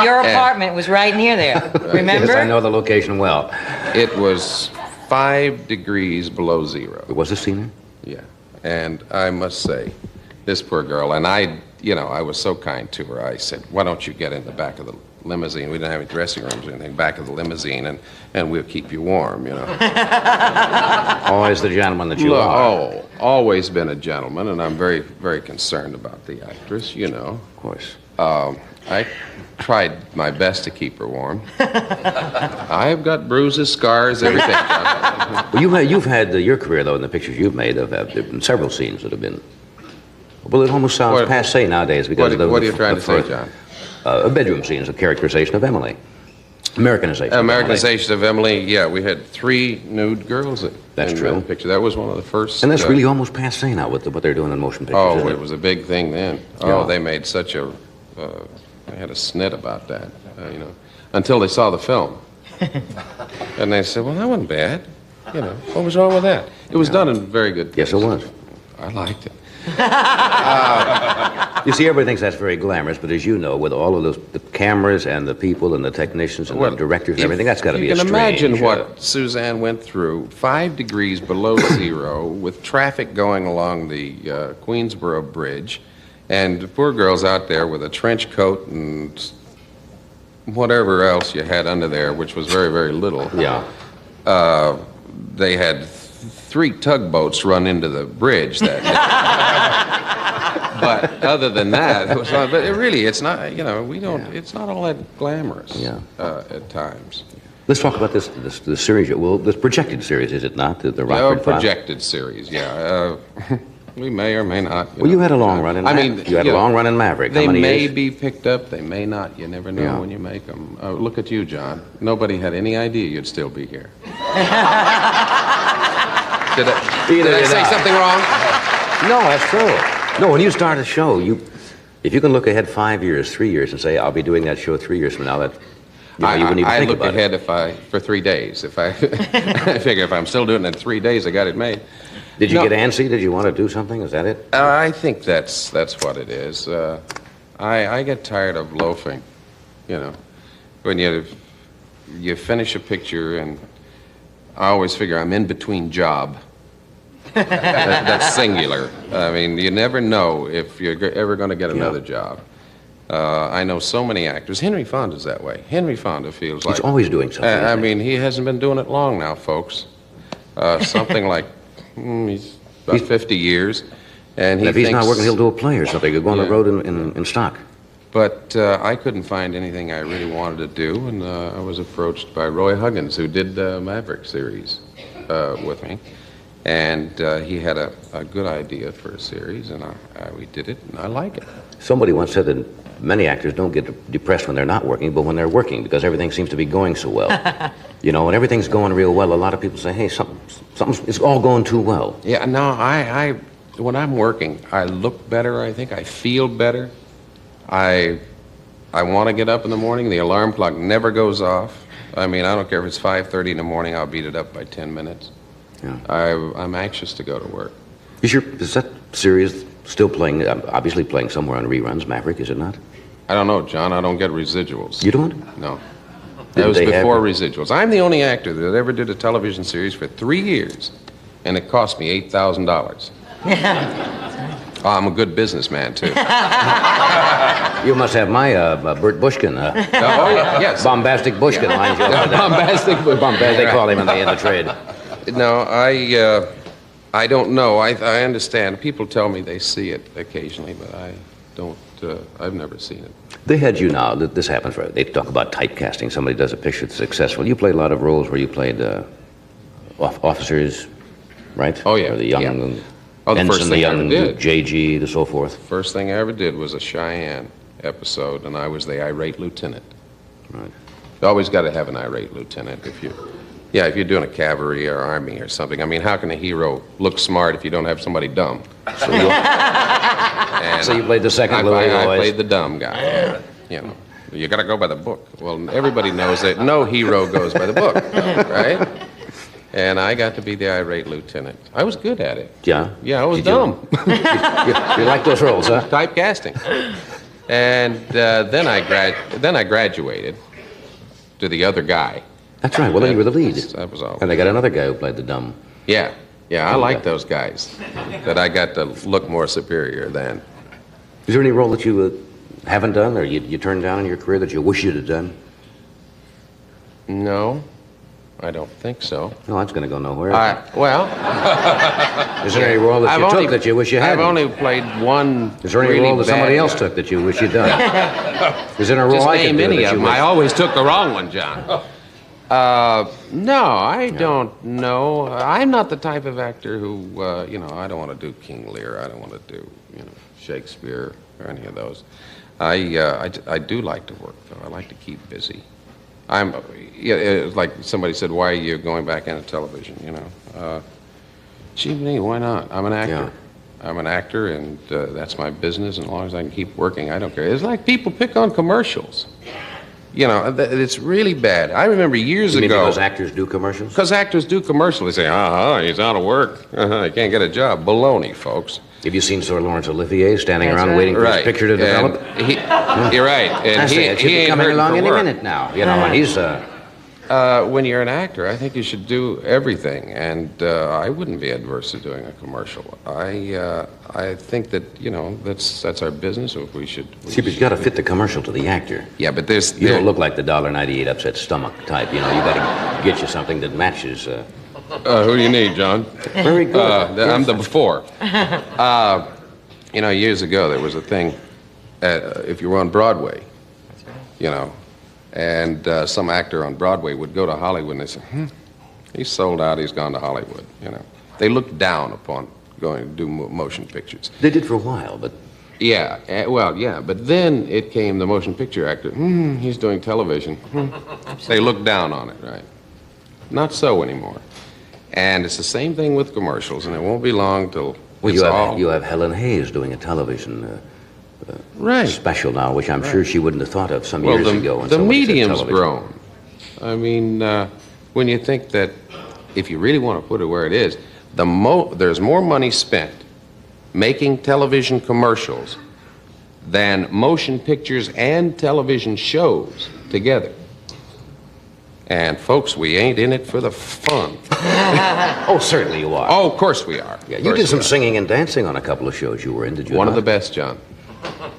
Your apartment was right near there. Remember? Yes, I know the location well. It was 5 degrees below zero. Was this scene? Yeah. And I must say, this poor girl, and I was so kind to her. I said, why don't you get in the back of the limousine? We didn't have any dressing rooms or anything. Back of the limousine, and we'll keep you warm, you know. Always the gentleman that you are. Oh, always been a gentleman, and I'm very, very concerned about the actress, you know. Of course. I tried my best to keep her warm. I've got bruises, scars, everything. Well, you've had your career, though, in the pictures you've made, there have been several scenes that have been. Well, it almost sounds passé nowadays because what are you trying to say, John? Bedroom scenes, a characterization of Emily. Americanization. Americanization of Emily. Yeah, we had 3 nude girls in That's true. that picture. That was one of the first. And that's really almost passé now with what they're doing in motion pictures. Oh, isn't it was a big thing then. Oh, they made such a. They had a snit about that, you know, until they saw the film, and they said, "Well, that wasn't bad." You know, what was wrong with that? It was done in very good taste. Yes, it was. I liked it. You see, everybody thinks that's very glamorous, but as you know, with all of the cameras and the people and the technicians and the directors and everything, that's got to be a strange. You can imagine what Suzanne went through, 5 degrees below zero, with traffic going along the Queensboro Bridge, And the poor girls out there with a trench coat and whatever else you had under there, which was very, very little. Yeah. They had 3 tugboats run into the bridge that day. But other than that, it was not, but it's not, it's not all that glamorous at times. Let's talk about this series. Well, this projected series, is it not? The Rockford Files? Projected series, yeah. We may or may not. You had a long run in Maverick. You had a long run in Maverick. They How many may years? be picked up, they may not. You never know when you make them. Look at you, John. Nobody had any idea you'd still be here. Did I say something wrong? No, that's true. No, when you start a show, if you can look ahead 5 years, 3 years, and say, I'll be doing that show 3 years from now, that you wouldn't even think look about ahead it. for 3 days. If I figure if I'm still doing it in 3 days, I got it made. Did you get antsy? Did you want to do something? Is that it? I think that's what it is. I get tired of loafing, when you finish a picture, and I always figure I'm in between job. That's singular. I mean, you never know if you're ever going to get another job. I know so many actors. Henry Fonda's that way. Henry Fonda feels like... He's always doing something. I mean, he hasn't been doing it long now, folks. Something like... he's about 50 years, and if he's not working, he'll do a play or something. He'll go on the road in stock. But I couldn't find anything I really wanted to do, and I was approached by Roy Huggins, who did the Maverick series with me, and he had a good idea for a series, and we did it, and I like it. Somebody once said that many actors don't get depressed when they're not working, but when they're working, because everything seems to be going so well. When everything's going real well, a lot of people say, hey, it's all going too well. Yeah, no, when I'm working, I look better, I think. I feel better. I want to get up in the morning. The alarm clock never goes off. I mean, I don't care if it's 5:30 in the morning, I'll beat it up by 10 minutes. Yeah. I'm anxious to go to work. Is that series still playing, obviously playing somewhere on reruns, Maverick, is it not? I don't know, John. I don't get residuals. You don't? No. That was before residuals. I'm the only actor that ever did a television series for 3 years, and it cost me $8,000. I'm a good businessman, too. You must have my Bert Bushkin. Yes. Bombastic Bushkin line joke. Bombastic Bushkin. They call him in the trade. No, I don't know. I understand. People tell me they see it occasionally, but I don't. I've never seen it. They had you now. This happens. They talk about typecasting. Somebody does a picture that's successful. You played a lot of roles where you played officers, right? Oh, yeah. Or the young... Yeah. The first thing I ever did. JG, the so forth. First thing I ever did was a Cheyenne episode, and I was the irate lieutenant. Right. You always got to have an irate lieutenant if you're doing a cavalry or army or something. I mean, how can a hero look smart if you don't have somebody dumb? So you played the second Louis I always. played the dumb guy. You got to go by the book. Well, everybody knows that no hero goes by the book, right? And I got to be the irate lieutenant. I was good at it. Yeah? Yeah, I was dumb. You like those roles, huh? Typecasting. And then I graduated to the other guy. That's right. Well, then you were the lead. That was all. And they got another guy who played the dumb. Yeah. I like those guys that I got to look more superior than. Is there any role that you haven't done or you turned down in your career that you wish you'd have done? No. I don't think so. No, that's going to go nowhere. Is there any role that you took that you wish you hadn't? I've only played one. Is there any role that somebody else took that you wish you'd done? Is there a role I could do that you wish? I always took the wrong one, John. No, I don't know. I'm not the type of actor who, I don't want to do King Lear. I don't want to do, Shakespeare or any of those. I do like to work, though. I like to keep busy. It's like somebody said, why are you going back into television, Gee, me, why not? I'm an actor. Yeah. I'm an actor, and that's my business, and as long as I can keep working, I don't care. It's like people pick on commercials. It's really bad. I remember years ago... because actors do commercials? Because actors do commercials. They say, he's out of work. He can't get a job. Baloney, folks. Have you seen Sir Lawrence Olivier standing around waiting for his picture to develop? You're right. And he ain't coming hurting along for any work. minute now. And he's... when you're an actor, I think you should do everything, and I wouldn't be adverse to doing a commercial. I think that, you know, that's our business. If we should. See, but you got to fit the commercial to the actor. Yeah, but you don't look like the $1.98 upset stomach type. You know, you got to get you something that matches. Who do you need, John? Very good. I'm the before. You know, years ago there was a thing. If you were on Broadway, you know, and some actor on Broadway would go to Hollywood and they say, he's sold out, he's gone to Hollywood, you know. They looked down upon going to do motion pictures. They did for a while, but... Yeah, well, yeah, but then it came the motion picture actor, he's doing television. They looked down on it, right? Not so anymore. And it's the same thing with commercials, and it won't be long till you have Helen Hayes doing a television special now, which I'm sure she wouldn't have thought of some years ago. The medium's grown. I mean, when you think that if you really want to put it where it is, there's more money spent making television commercials than motion pictures and television shows together. And folks, we ain't in it for the fun. Oh, certainly you are. Oh, of course we are. Yeah, you did some singing and dancing on a couple of shows you were in, did you? One of the best, John.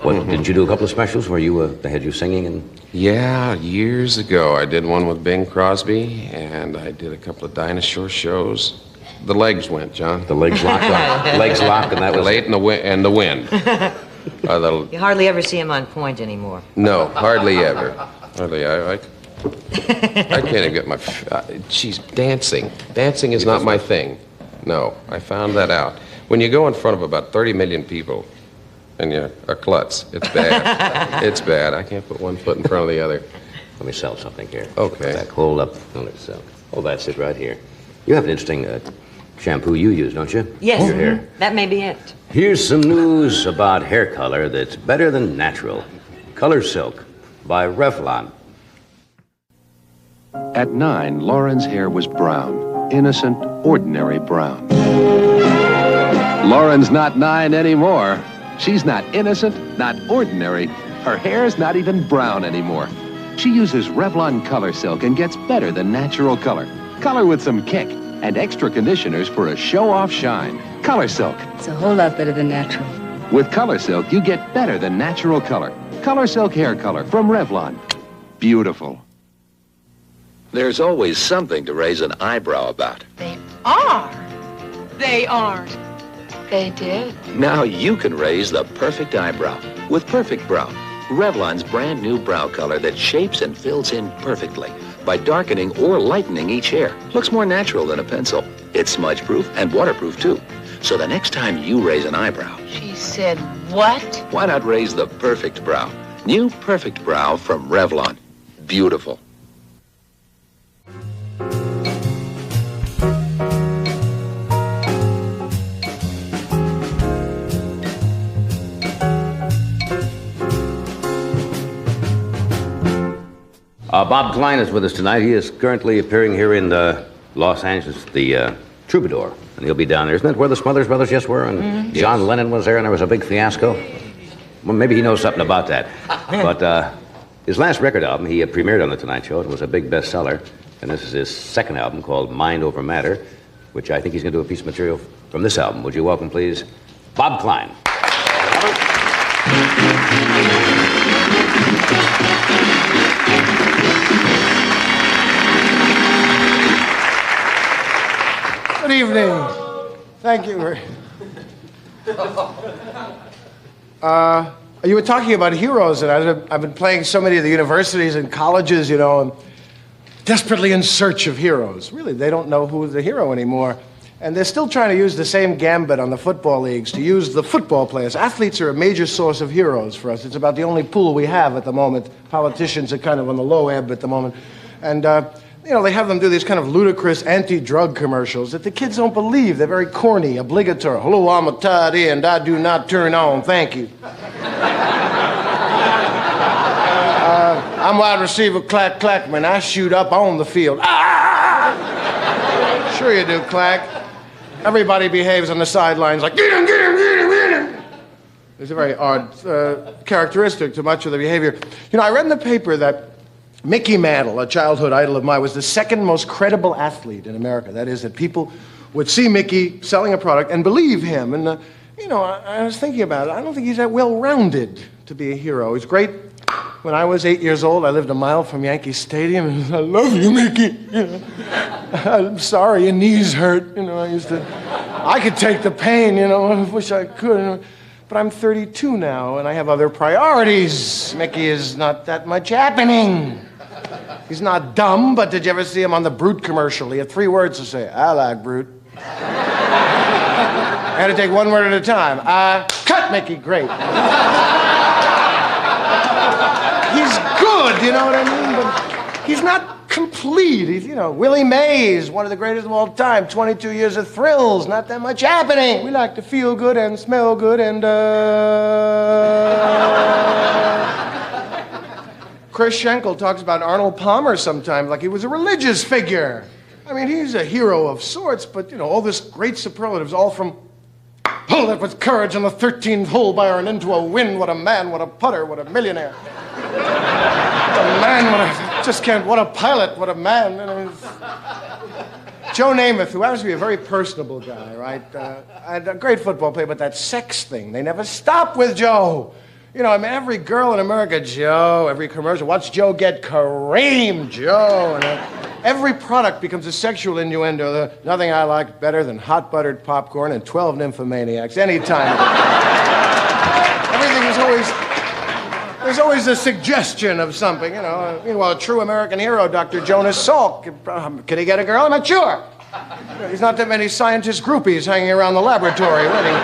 What, didn't you do a couple of specials where they had you singing and... Yeah, years ago I did one with Bing Crosby, and I did a couple of dinosaur shows. The legs went, John. The legs locked on. Legs locked, and that was... Late in the wind. You hardly ever see him on point anymore. No, hardly ever. Hardly. I can't even get my... She's dancing. Dancing is not my thing. No, I found that out. When you go in front of about 30 million people and you're a klutz, it's bad. It's bad. I can't put one foot in front of the other. Let me sell something here. Okay. Back, hold up. Oh, that's it right here. You have an interesting shampoo you use, don't you? Yes. Your hair. That may be it. Here's some news about hair color that's better than natural. Color Silk by Revlon. At 9, Lauren's hair was brown. Innocent, ordinary brown. Lauren's not 9 anymore. She's not innocent, not ordinary. Her hair's not even brown anymore. She uses Revlon Color Silk and gets better than natural color. Color with some kick and extra conditioners for a show-off shine. Color Silk. It's a whole lot better than natural. With Color Silk, you get better than natural color. Color Silk hair color from Revlon. Beautiful. There's always something to raise an eyebrow about. They are. They aren't. They did. Now you can raise the perfect eyebrow with Perfect Brow, Revlon's brand new brow color that shapes and fills in perfectly by darkening or lightening each hair. Looks more natural than a pencil. It's smudge-proof and waterproof, too. So the next time you raise an eyebrow... She said what? Why not raise the Perfect Brow? New Perfect Brow from Revlon. Beautiful. Bob Klein is with us tonight. He is currently appearing here in Los Angeles, the Troubadour. And he'll be down there. Isn't that where the Smothers Brothers just were? And John Lennon was there, and there was a big fiasco? Well, maybe he knows something about that. But his last record album, he premiered on The Tonight Show. It was a big bestseller. And this is his second album called Mind Over Matter, which I think he's going to do a piece of material from this album. Would you welcome, please, Bob Klein. Good evening. Thank you. You were talking about heroes, and I've been playing so many of the universities and colleges, you know, and desperately in search of heroes. Really, they don't know who's the hero anymore. And they're still trying to use the same gambit on the football leagues, to use the football players. Athletes are a major source of heroes for us. It's about the only pool we have at the moment. Politicians are kind of on the low ebb at the moment. And, you know, they have them do these kind of ludicrous anti-drug commercials that the kids don't believe. They're very corny, obligatory. Hello, I'm a tight end. I do not turn on. Thank you. I'm wide receiver Clack Clackman. I shoot up on the field. Ah! Sure you do, Clack. Everybody behaves on the sidelines like, get him, get him, get him, get him. It's a very odd characteristic to much of the behavior. You know, I read in the paper that Mickey Mantle, a childhood idol of mine, was the second most credible athlete in America. That is, that people would see Mickey selling a product and believe him. And, I was thinking about it. I don't think he's that well-rounded to be a hero. He's great. When I was 8 years old, I lived a mile from Yankee Stadium, and I love you, Mickey. I'm sorry, your knees hurt. I could take the pain, I wish I could. But I'm 32 now, and I have other priorities. Mickey is not that much happening. He's not dumb, but did you ever see him on the Brute commercial? He had 3 words to say. I like Brute. I had to take one word at a time. Cut, Mickey, great. He's good, you know what I mean? But he's not complete. He's, Willie Mays, one of the greatest of all time. 22 years of thrills, not that much happening. We like to feel good and smell good and, Chris Schenkel talks about Arnold Palmer sometimes like he was a religious figure. I mean, he's a hero of sorts, but, all this great superlatives, all from pulled it with courage on the 13th hole by iron into a win. What a man, what a putter, what a millionaire. What a man, what a pilot, what a man. Joe Namath, who happens to be a very personable guy, right? A great football player, but that sex thing, they never stop with Joe. Every girl in America, Joe, every commercial, watch Joe get creamed, Joe. And every product becomes a sexual innuendo. Nothing I like better than hot buttered popcorn and 12 nymphomaniacs anytime. Everything is there's always a suggestion of something, Meanwhile, a true American hero, Dr. Jonas Salk, can he get a girl? I'm not sure. There's not that many scientist groupies hanging around the laboratory waiting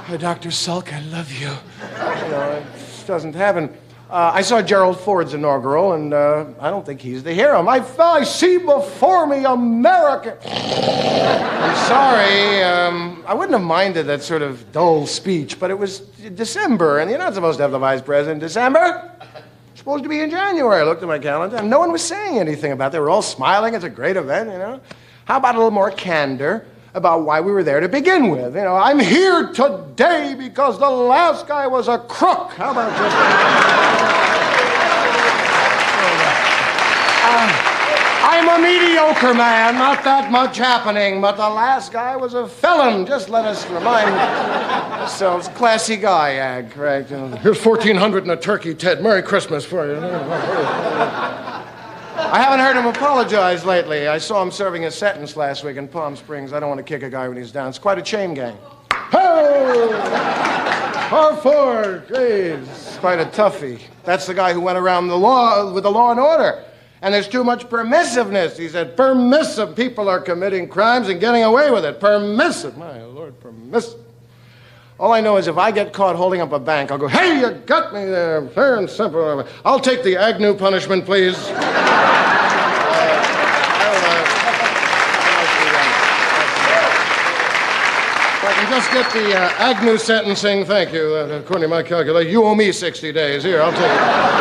for Dr. Salk, I love you. It just doesn't happen. I saw Gerald Ford's inaugural, and I don't think he's the hero. I see before me America. I'm sorry. I wouldn't have minded that sort of dull speech, but it was December, and you're not supposed to have the vice president in December. It's supposed to be in January. I looked at my calendar, and no one was saying anything about it. They were all smiling. It's a great event, How about a little more candor about why we were there to begin with? I'm here today because the last guy was a crook. How about just... I'm a mediocre man, not that much happening, but the last guy was a felon. Just let us remind ourselves. Classy guy, Ag, right? Here's 1,400 and a turkey, Ted. Merry Christmas for you. I haven't heard him apologize lately. I saw him serving a sentence last week in Palm Springs. I don't want to kick a guy when he's down. It's quite a chain gang. Hey! R4, please. Quite a toughie. That's the guy who went around the law with the law and order. And there's too much permissiveness. He said, permissive. People are committing crimes and getting away with it. Permissive. My Lord, permissive. All I know is if I get caught holding up a bank, I'll go, hey, you got me there. Fair and simple. I'll take the Agnew punishment, please. If I can just get the Agnew sentencing, thank you. According to my calculation, you owe me 60 days. Here, I'll take it.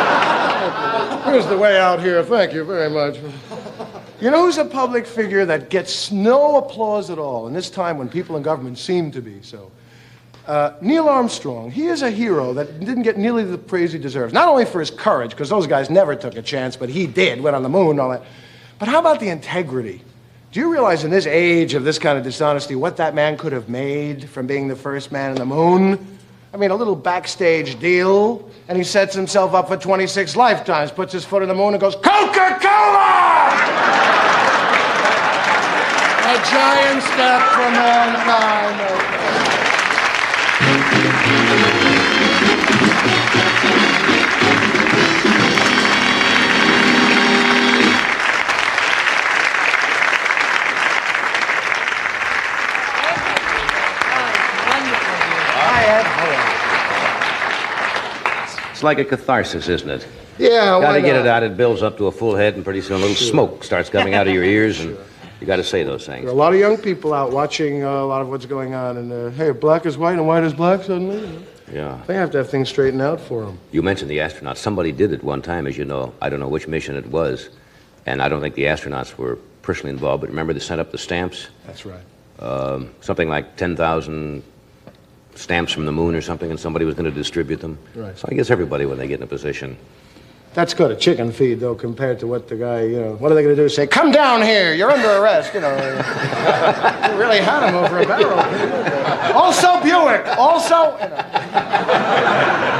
Here's the way out here. Thank you very much. You know who's a public figure that gets no applause at all, in this time when people in government seem to be so? Neil Armstrong. He is a hero that didn't get nearly the praise he deserves. Not only for his courage, because those guys never took a chance, but he did, went on the moon and all that. But how about the integrity? Do you realize in this age of this kind of dishonesty what that man could have made from being the first man on the moon? I mean, a little backstage deal, and he sets himself up for 26 lifetimes, puts his foot on the moon and goes, Coca-Cola! A giant step for mankind. It's like a catharsis, isn't it? Yeah, Got to get it out. It builds up to a full head, and pretty soon a little smoke starts coming out of your ears, and you got to say those things. There are a lot of young people out watching a lot of what's going on, and hey, black is white and white is black suddenly. Yeah. They have to have things straightened out for them. You mentioned the astronauts. Somebody did it one time, as you know. I don't know which mission it was, and I don't think the astronauts were personally involved, but remember they sent up the stamps? That's right. Something like 10,000 stamps from the moon or something, and somebody was going to distribute them. Right. So I guess everybody, when they get in a position, That's good, a chicken feed, though, compared to what the guy, you know, what are they going to do? Say, come down here, you're under arrest, you know. You really had him over a barrel. Also Buick, also, you know.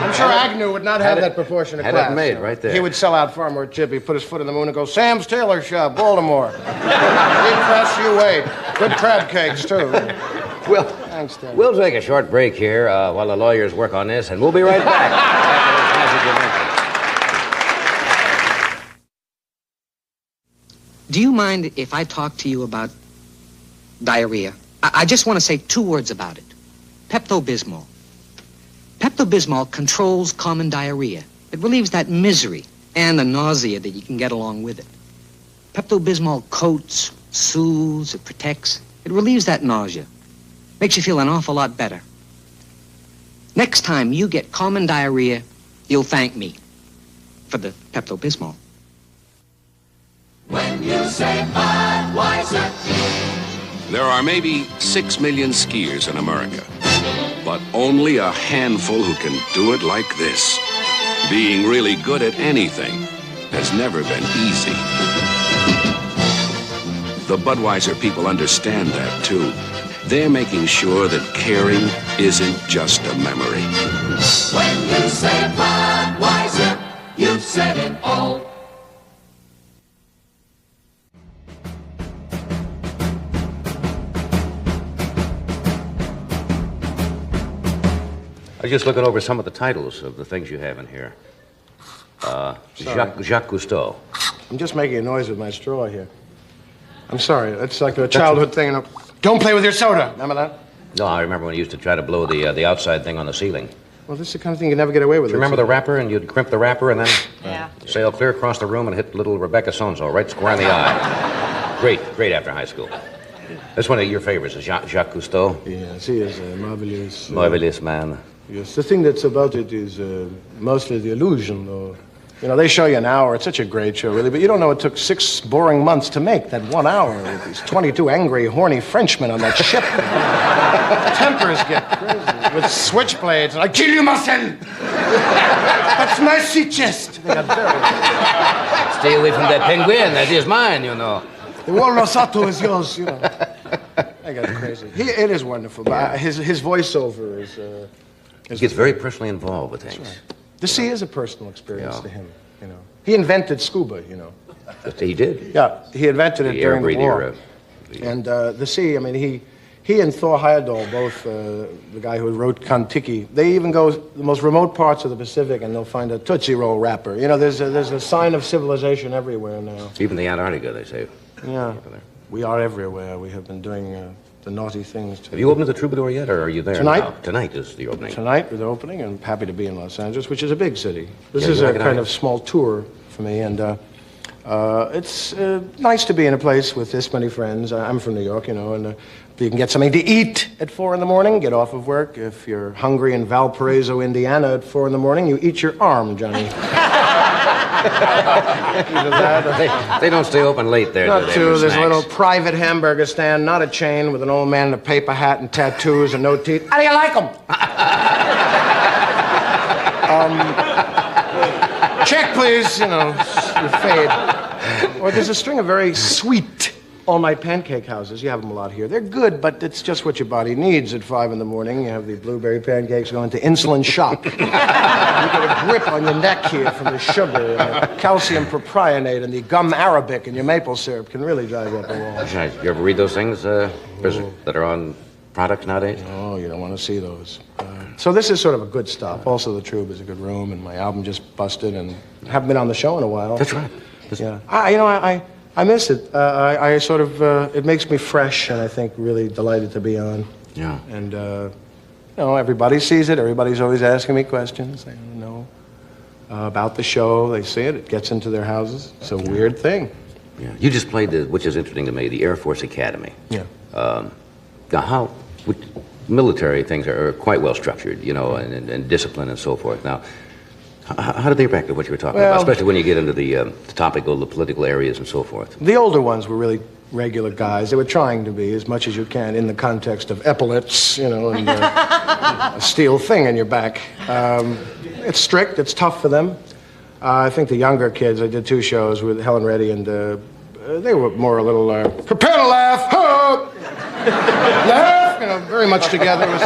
I'm sure Agnew would not have that proportion of class. Had it made right there. He would sell out far more cheap. He'd put his foot in the moon and go, Sam's Tailor Shop, Baltimore. He'd press you weight. Good crab cakes, too. Well, thanks, Dad. We'll take a short break here while the lawyers work on this, and we'll be right back after this message of mention. Do you mind if I talk to you about diarrhea? I just want to say 2 words about it. Pepto-Bismol. Pepto-Bismol controls common diarrhea. It relieves that misery and the nausea that you can get along with it. Pepto-Bismol coats, soothes, it protects. It relieves that nausea. Makes you feel an awful lot better. Next time you get common diarrhea, you'll thank me for the Pepto-Bismol. When you say Budweiser. There are maybe 6 million skiers in America, but only a handful who can do it like this. Being really good at anything has never been easy. The Budweiser people understand that, too. They're making sure that caring isn't just a memory. When you say Budweiser, you've said it all. I was just looking over some of the titles of the things you have in here. Jacques Cousteau. I'm just making a noise with my straw here. I'm sorry. It's like a childhood thing. You know, don't play with your soda. Remember that? No, I remember when you used to try to blow the outside thing on the ceiling. Well, this is the kind of thing you never get away with. Do you remember the wrapper, and you'd crimp the wrapper and then sail clear across the room and hit little Rebecca Sonzo right square in the eye. Great after high school. That's one of your favorites, is Jacques Cousteau. Yes, he is a marvelous... marvelous man. Yes, the thing that's about it is mostly the illusion, though. You know, they show you an hour. It's such a great show, really, but you don't know it took 6 boring months to make that 1 hour with these 22 angry, horny Frenchmen on that ship. Tempers get crazy with switchblades. I kill you, Marcel! That's my sea chest! They got very... Stay away from that penguin. That is mine, you know. The Walrus Otto is yours, you know. They got crazy. It is wonderful, but his voiceover is... He gets very personally involved with things. Right. The sea is a personal experience to him, you know. He invented scuba, you know. He did? Yeah, he invented it during the war. Era. And the sea, I mean, he and Thor Heyerdahl, both the guy who wrote Kon-Tiki, they even go the most remote parts of the Pacific and they'll find a Tootsie Roll wrapper. You know, there's a sign of civilization everywhere now. Even the Antarctica, they say. Yeah, we are everywhere. We have been doing the naughty things. Have you opened the Troubadour yet, or are you there Tonight? now? Tonight is the opening. Tonight is the opening, and I'm happy to be in Los Angeles, which is a big city. This is a kind of small tour for me, and it's nice to be in a place with this many friends. I'm from New York, you know, and you can get something to eat at 4 in the morning, get off of work. If you're hungry in Valparaiso, Indiana at 4 in the morning, you eat your arm, Johnny. They don't stay open late there, do they? Not too. There's a little private hamburger stand, not a chain, with an old man in a paper hat and tattoos and no teeth. How do you like them? Check, please. You know, you fade. Or there's a string of very sweet all-night pancake houses. You have them a lot here. They're good, but it's just what your body needs at 5 in the morning. You have the blueberry pancakes going to insulin shock. You get a grip on your neck here from the sugar and the calcium propionate and the gum arabic and your maple syrup can really drive you up the wall. That's nice. You ever read those things that are on products nowadays? Oh, you don't want to see those. So this is sort of a good stop. Also, the Troop is a good room, and my album just busted, and haven't been on the show in a while. That's right. Yeah. I miss it. I sort of, it makes me fresh, and I think really delighted to be on. Yeah. And, you know, everybody sees it. Everybody's always asking me questions. They don't know about the show. They see it. It gets into their houses. It's a weird thing. Yeah. You just played, which is interesting to me, the Air Force Academy. Yeah. Now, military things are quite well structured, you know, and discipline and so forth. Now, how do they react to what you were talking about, especially when you get into the topical, the political areas and so forth? The older ones were really regular guys. They were trying to be as much as you can in the context of epaulets, you know, and a steel thing in your back. It's strict. It's tough for them. I think the younger kids, I did 2 shows with Helen Reddy, and they were more a little, prepare to laugh, laugh, you know, very much together. It was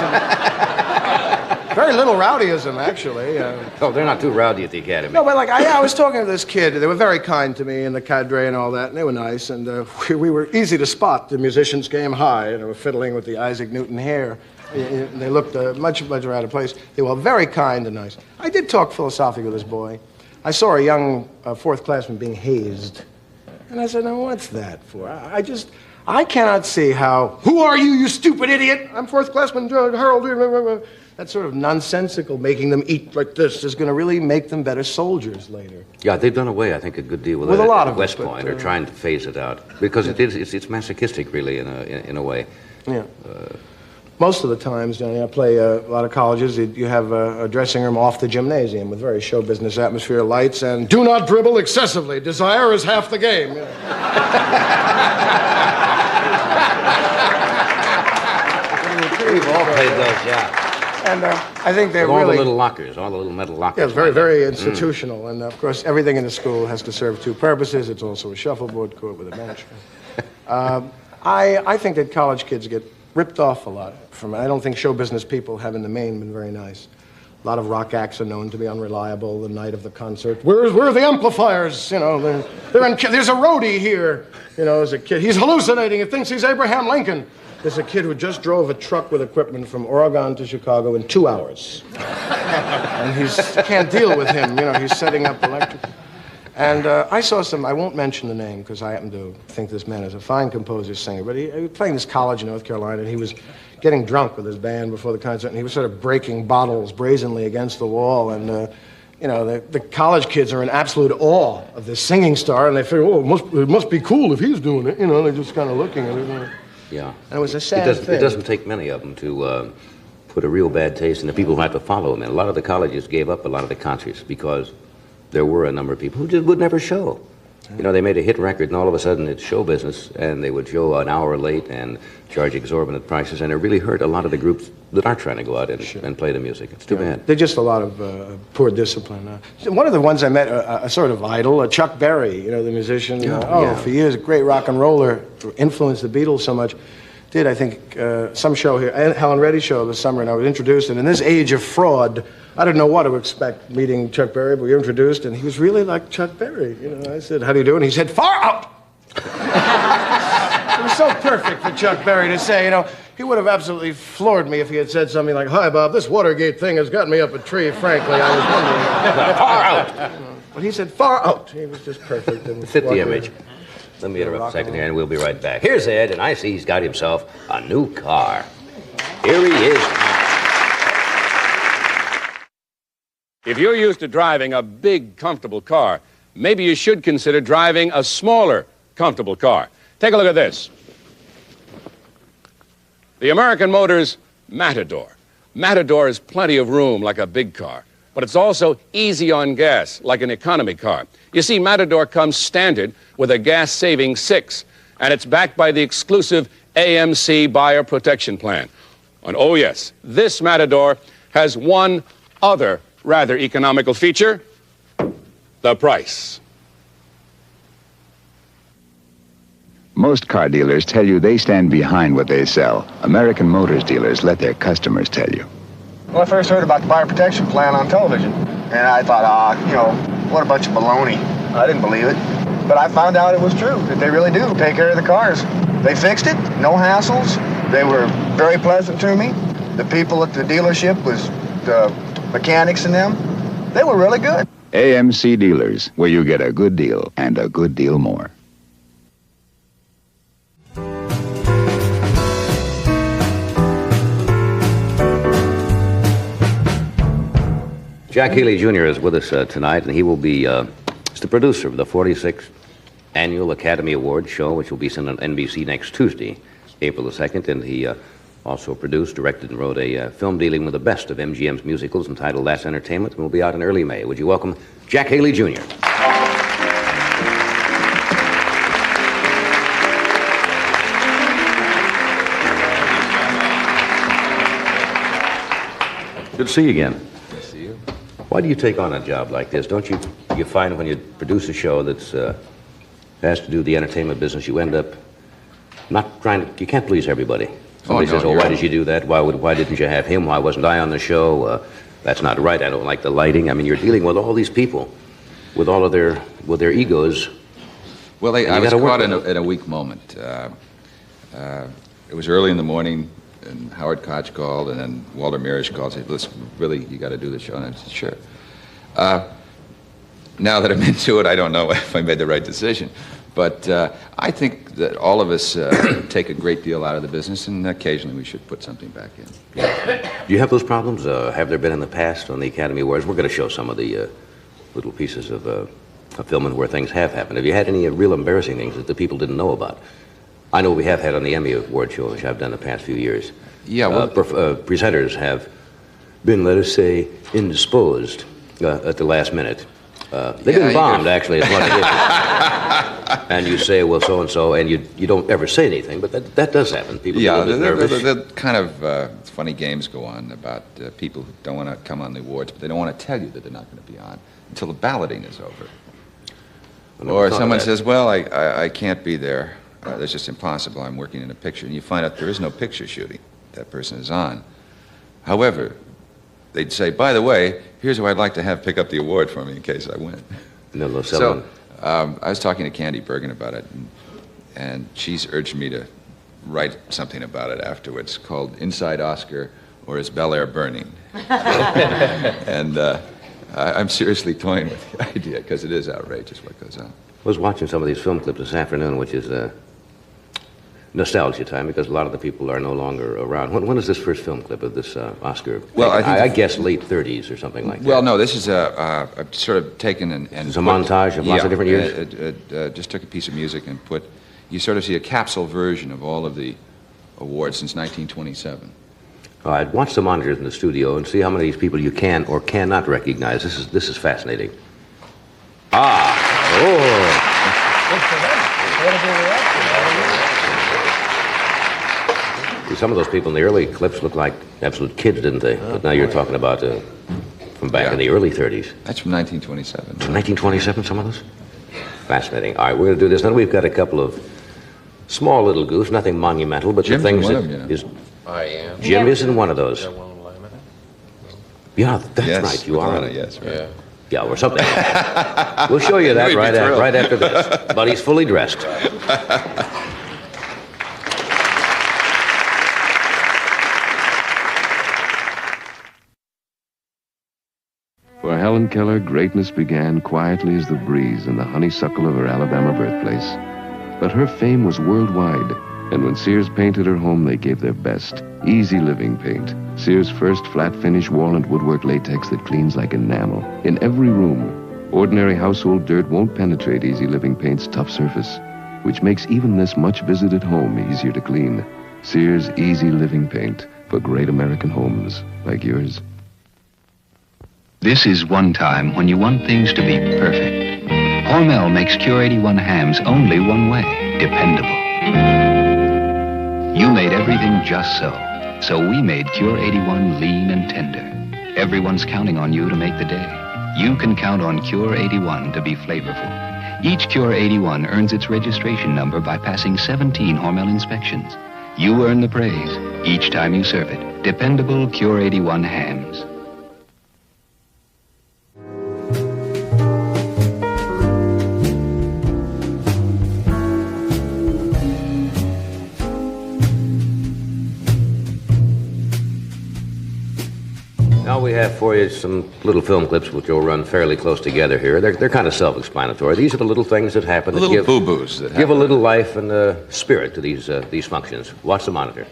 very little rowdyism, actually. Oh, they're not too rowdy at the Academy. No, but like, I was talking to this kid. They were very kind to me and the cadre and all that, and they were nice. And we were easy to spot. The musicians came high, and they were fiddling with the Isaac Newton hair. They looked much out of place. They were very kind and nice. I did talk philosophy with this boy. I saw a young 4th classman being hazed. And I said, now, what's that for? I cannot see how, who are you, you stupid idiot? I'm 4th classman Harold. That sort of nonsensical making them eat like this is going to really make them better soldiers later. Yeah, they've done away, I think, a good deal with a lot at of West it, Point, or trying to phase it out. Because it's masochistic, really, in a way. Yeah. Most of the times, Johnny, I play a lot of colleges. You have a dressing room off the gymnasium with very show business atmosphere, lights, and do not dribble excessively. Desire is half the game. You know. We've all played those, yeah. And I think they're all really... the little lockers, all the little metal lockers. Yeah, it's very, very institutional. And, of course, everything in the school has to serve 2 purposes. It's also a shuffleboard court with a bench. I think that college kids get ripped off a lot from it. I don't think show business people have, in the main, been very nice. A lot of rock acts are known to be unreliable the night of the concert. Where are the amplifiers? You know, there's a roadie here. You know, as a kid. He's hallucinating. He thinks he's Abraham Lincoln. There's a kid who just drove a truck with equipment from Oregon to Chicago in 2 hours. And he can't deal with him. You know, he's setting up electric. And I saw I won't mention the name because I happen to think this man is a fine composer, singer, but he was playing this college in North Carolina, and he was getting drunk with his band before the concert, and he was sort of breaking bottles brazenly against the wall, and you know, the college kids are in absolute awe of this singing star, and they figure, oh, it must be cool if he's doing it. You know, they're just kind of looking at it. Yeah. And it was a sad thing. It doesn't take many of them to put a real bad taste in the people who have to follow them. And a lot of the colleges gave up a lot of the concerts because there were a number of people who just would never show. You know, they made a hit record, and all of a sudden it's show business, and they would show an hour late and charge exorbitant prices, and it really hurt a lot of the groups that are trying to go out and play the music. It's too bad. There's just a lot of poor discipline. One of the ones I met, a sort of idol, Chuck Berry, you know, the musician. For years, a great rock and roller, influenced the Beatles so much. Did, I think, some show here, Helen Reddy show this summer, and I was introduced, and in this age of fraud, I didn't know what to expect meeting Chuck Berry, but we were introduced, and he was really like Chuck Berry. You know, I said, how do you do? And he said, far out! It was so perfect for Chuck Berry to say, you know, he would have absolutely floored me if he had said something like, hi, Bob, this Watergate thing has gotten me up a tree, frankly. I was wondering. Far out! But he said, far out. He was just perfect. Fit the image. Let me interrupt a second here, and we'll be right back. Here's Ed, and I see he's got himself a new car. Here he is. If you're used to driving a big, comfortable car, maybe you should consider driving a smaller, comfortable car. Take a look at this. The American Motors Matador. Matador has plenty of room like a big car, but it's also easy on gas like an economy car. You see, Matador comes standard with a gas-saving 6, and it's backed by the exclusive AMC Buyer Protection Plan. And oh yes, this Matador has one other rather economical feature: the price. Most car dealers tell you they stand behind what they sell. American Motors dealers let their customers tell you. Well, I first heard about the buyer protection plan on television, and I thought, you know, what a bunch of baloney. I didn't believe it. But I found out it was true, that they really do take care of the cars. They fixed it, no hassles. They were very pleasant to me. The people at the dealership was the mechanics and them. They were really good. AMC Dealers, where you get a good deal and a good deal more. Jack Healy Jr. is with us tonight, and he will be the producer of the 46th Annual Academy Awards show, which will be sent on NBC next Tuesday, April the 2nd, and he also produced, directed, and wrote a film dealing with the best of MGM's musicals entitled That's Entertainment, and will be out in early May. Would you welcome Jack Healy Jr.? Good to see you again. Good to see you. Why do you take on a job like this? Don't you you find when you produce a show that's has to do the entertainment business, you end up not trying to, you can't please everybody. Somebody says, oh, why did you do that? Why didn't you have him? Why wasn't I on the show? That's not right. I don't like the lighting. I mean, you're dealing with all these people with all of their egos. Well, I was caught in a weak moment. It was early in the morning, and Howard Koch called, and then Walter Mirisch called and said, listen, really, you got to do the show. And I said, sure. Now that I'm into it, I don't know if I made the right decision. But I think that all of us take a great deal out of the business, and occasionally we should put something back in. Do you have those problems? Have there been in the past on the Academy Awards? We're going to show some of the little pieces of filming where things have happened. Have you had any real embarrassing things that the people didn't know about? I know we have had on the Emmy Award show, which I've done the past few years. Yeah, well, presenters have been, let us say, indisposed at the last minute. They've been bombed, actually, is what it is. And you say, well, so-and-so, and you don't ever say anything, but that does happen. People get a little bit nervous. The kind of funny games go on about people who don't want to come on the awards, but they don't want to tell you that they're not going to be on until the balloting is over. Or someone says, well, I can't be there. That's just impossible. I'm working in a picture. And you find out there is no picture shooting that person is on. However, they'd say, by the way, here's who I'd like to have pick up the award for me in case I win. So I was talking to Candy Bergen about it, and she's urged me to write something about it afterwards called Inside Oscar or Is Bel Air Burning? And I'm seriously toying with the idea because it is outrageous what goes on. I was watching some of these film clips this afternoon, which is nostalgia time because a lot of the people are no longer around. When is this first film clip of this Oscar? Well, I guess late 30s or something like that. Well, no, this is sort of taken and it's a montage of lots of different years? Just took a piece of music and you sort of see a capsule version of all of the awards since 1927. All right, watch the monitors in the studio and see how many of these people you can or cannot recognize. This is fascinating. Some of those people in the early clips look like absolute kids, didn't they? But now you're talking about from back in the early 30s. That's from 1927. From 1927, some of those? Fascinating. All right, we're going to do this. Then we've got a couple of small little goofs, nothing monumental, but Jim's the things one that of them, is... I am. Jim is in one of those. Yeah, that's yes, right. You are. Lana, yes, right. Yeah, or something. We'll show you that right after this. But he's fully dressed. For Helen Keller, greatness began quietly as the breeze in the honeysuckle of her Alabama birthplace. But her fame was worldwide, and when Sears painted her home, they gave their best. Easy Living paint. Sears' first flat-finish wall and woodwork latex that cleans like enamel. In every room, ordinary household dirt won't penetrate Easy Living paint's tough surface, which makes even this much-visited home easier to clean. Sears Easy Living paint for great American homes like yours. This is one time when you want things to be perfect. Hormel makes Cure 81 hams only one way, dependable. You made everything just so we made Cure 81 lean and tender. Everyone's counting on you to make the day. You can count on Cure 81 to be flavorful. Each Cure 81 earns its registration number by passing 17 Hormel inspections. You earn the praise each time you serve it. Dependable Cure 81 hams. Now we have for you some little film clips which will run fairly close together here. They're kind of self-explanatory. These are the little things that happen. The little boo-boos that give a little life and spirit to these functions. Watch the monitor.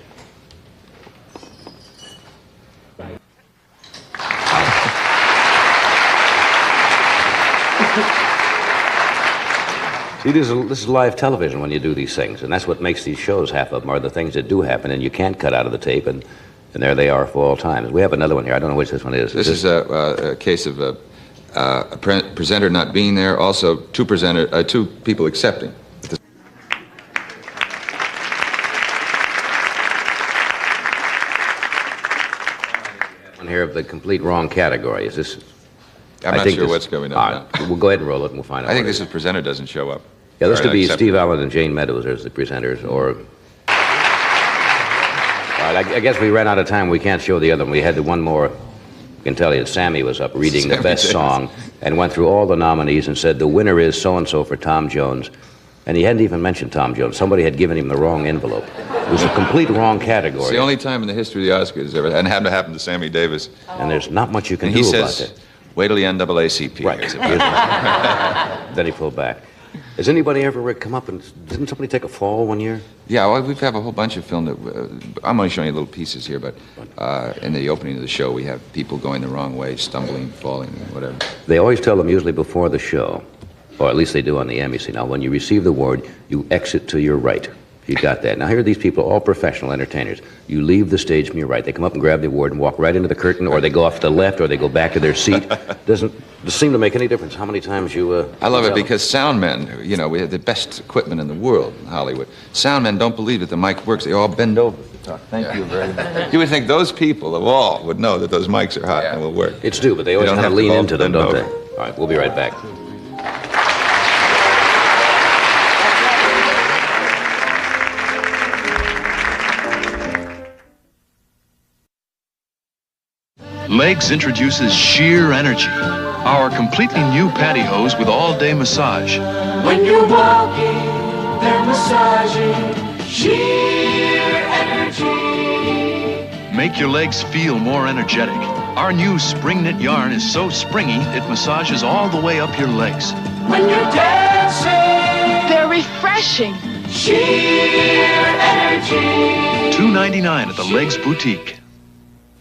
See, this is live television when you do these things, and that's what makes these shows, half of them, are the things that do happen, and you can't cut out of the tape, and there they are for all time. We have another one here. I don't know which this one is. This is a case of a presenter not being there, also two people accepting. One here of the complete wrong category. Is this... I'm not sure what's going on now. We'll go ahead and roll it, and we'll find out. I think what this presenter doesn't show up. Yeah, this Or could be accept- Steve Allen and Jane Meadows as the presenters, or... All right, I guess we ran out of time. We can't show the other one. We had the one more. I can tell you that Sammy was up reading the best song and went through all the nominees and said the winner is so-and-so for Tom Jones. And he hadn't even mentioned Tom Jones. Somebody had given him the wrong envelope. It was a complete wrong category. It's the only time in the history of the Oscars ever, and it happened to happen to Sammy Davis. And there's not much you can And do he about says, that. wait till the NAACP. Right. Then he pulled back. Has anybody ever come up and... Didn't somebody take a fall one year? Yeah, well, we've have a whole bunch of film that... I'm only showing you little pieces here, but in the opening of the show, we have people going the wrong way, stumbling, falling, whatever. They always tell them usually before the show, or at least they do on the Emmy. See, now, when you receive the award, you exit to your right. You got that. Now, here are these people, all professional entertainers. You leave the stage from your right. They come up and grab the award and walk right into the curtain, or they go off to the left, or they go back to their seat. Doesn't seem to make any difference how many times you... I love it because sound men, you know, we have the best equipment in the world in Hollywood. Sound men don't believe that the mic works. They all bend over to talk. Thank you very much. You would think those people of all would know that those mics are hot and will work. It's due, but they always don't kind of have to lean all into them, bend don't over. they? All right, we'll be right back. Legs introduces Sheer Energy, our completely new pantyhose with all-day massage. When you're walking, they're massaging. Sheer energy. Make your legs feel more energetic. Our new spring knit yarn is so springy, it massages all the way up your legs. When you're dancing, They're refreshing. sheer energy. $2.99 at the Legs Boutique.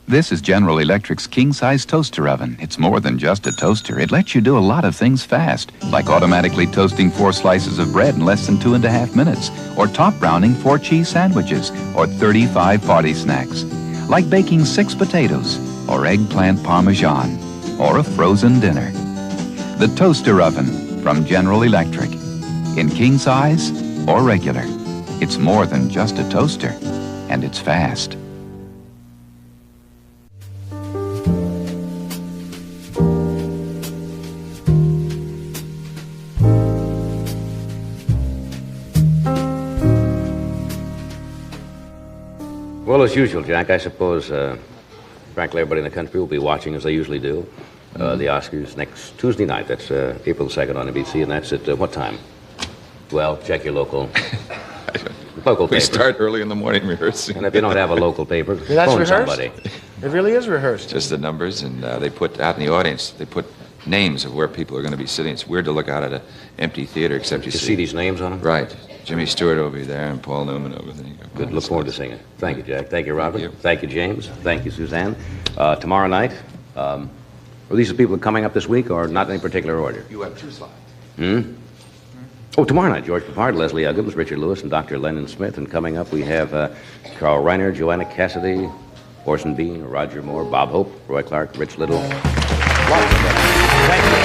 This is General Electric's king-size toaster oven. It's more than just a toaster. It lets you do a lot of things fast, like automatically toasting 4 slices of bread in less than 2.5 minutes, or top browning 4 cheese sandwiches, or 35 party snacks, like baking 6 potatoes, or eggplant parmesan, or a frozen dinner. The toaster oven from General Electric. In king size or regular, it's more than just a toaster, and it's fast. Well, as usual, Jack, I suppose, frankly, everybody in the country will be watching as they usually do. The Oscars next Tuesday night. That's April 2nd on NBC, and that's at what time? Well, check your local paper. We start early in the morning rehearsing. And if you don't have a local paper, That's phone rehearsed? somebody. It really is rehearsed. Just the numbers, and they put out in the audience, they put names of where people are going to be sitting. It's weird to look out at an empty theater, except you see these names on them? Right. Jimmy Stewart over there and Paul Newman over there. Good. Look forward to seeing it. Thank you, Jack. Thank you, Robert. Thank you, James. Thank you, Suzanne. Tomorrow night, are these the people coming up this week, or not in any particular order? You have 2 slides. Oh, tomorrow night, George Peppard, Leslie Uggams, Richard Lewis, and Dr. Landon Smith. And coming up, we have Carl Reiner, Joanna Cassidy, Orson Bean, Roger Moore, Bob Hope, Roy Clark, Rich Little. Lots of them. Thank you.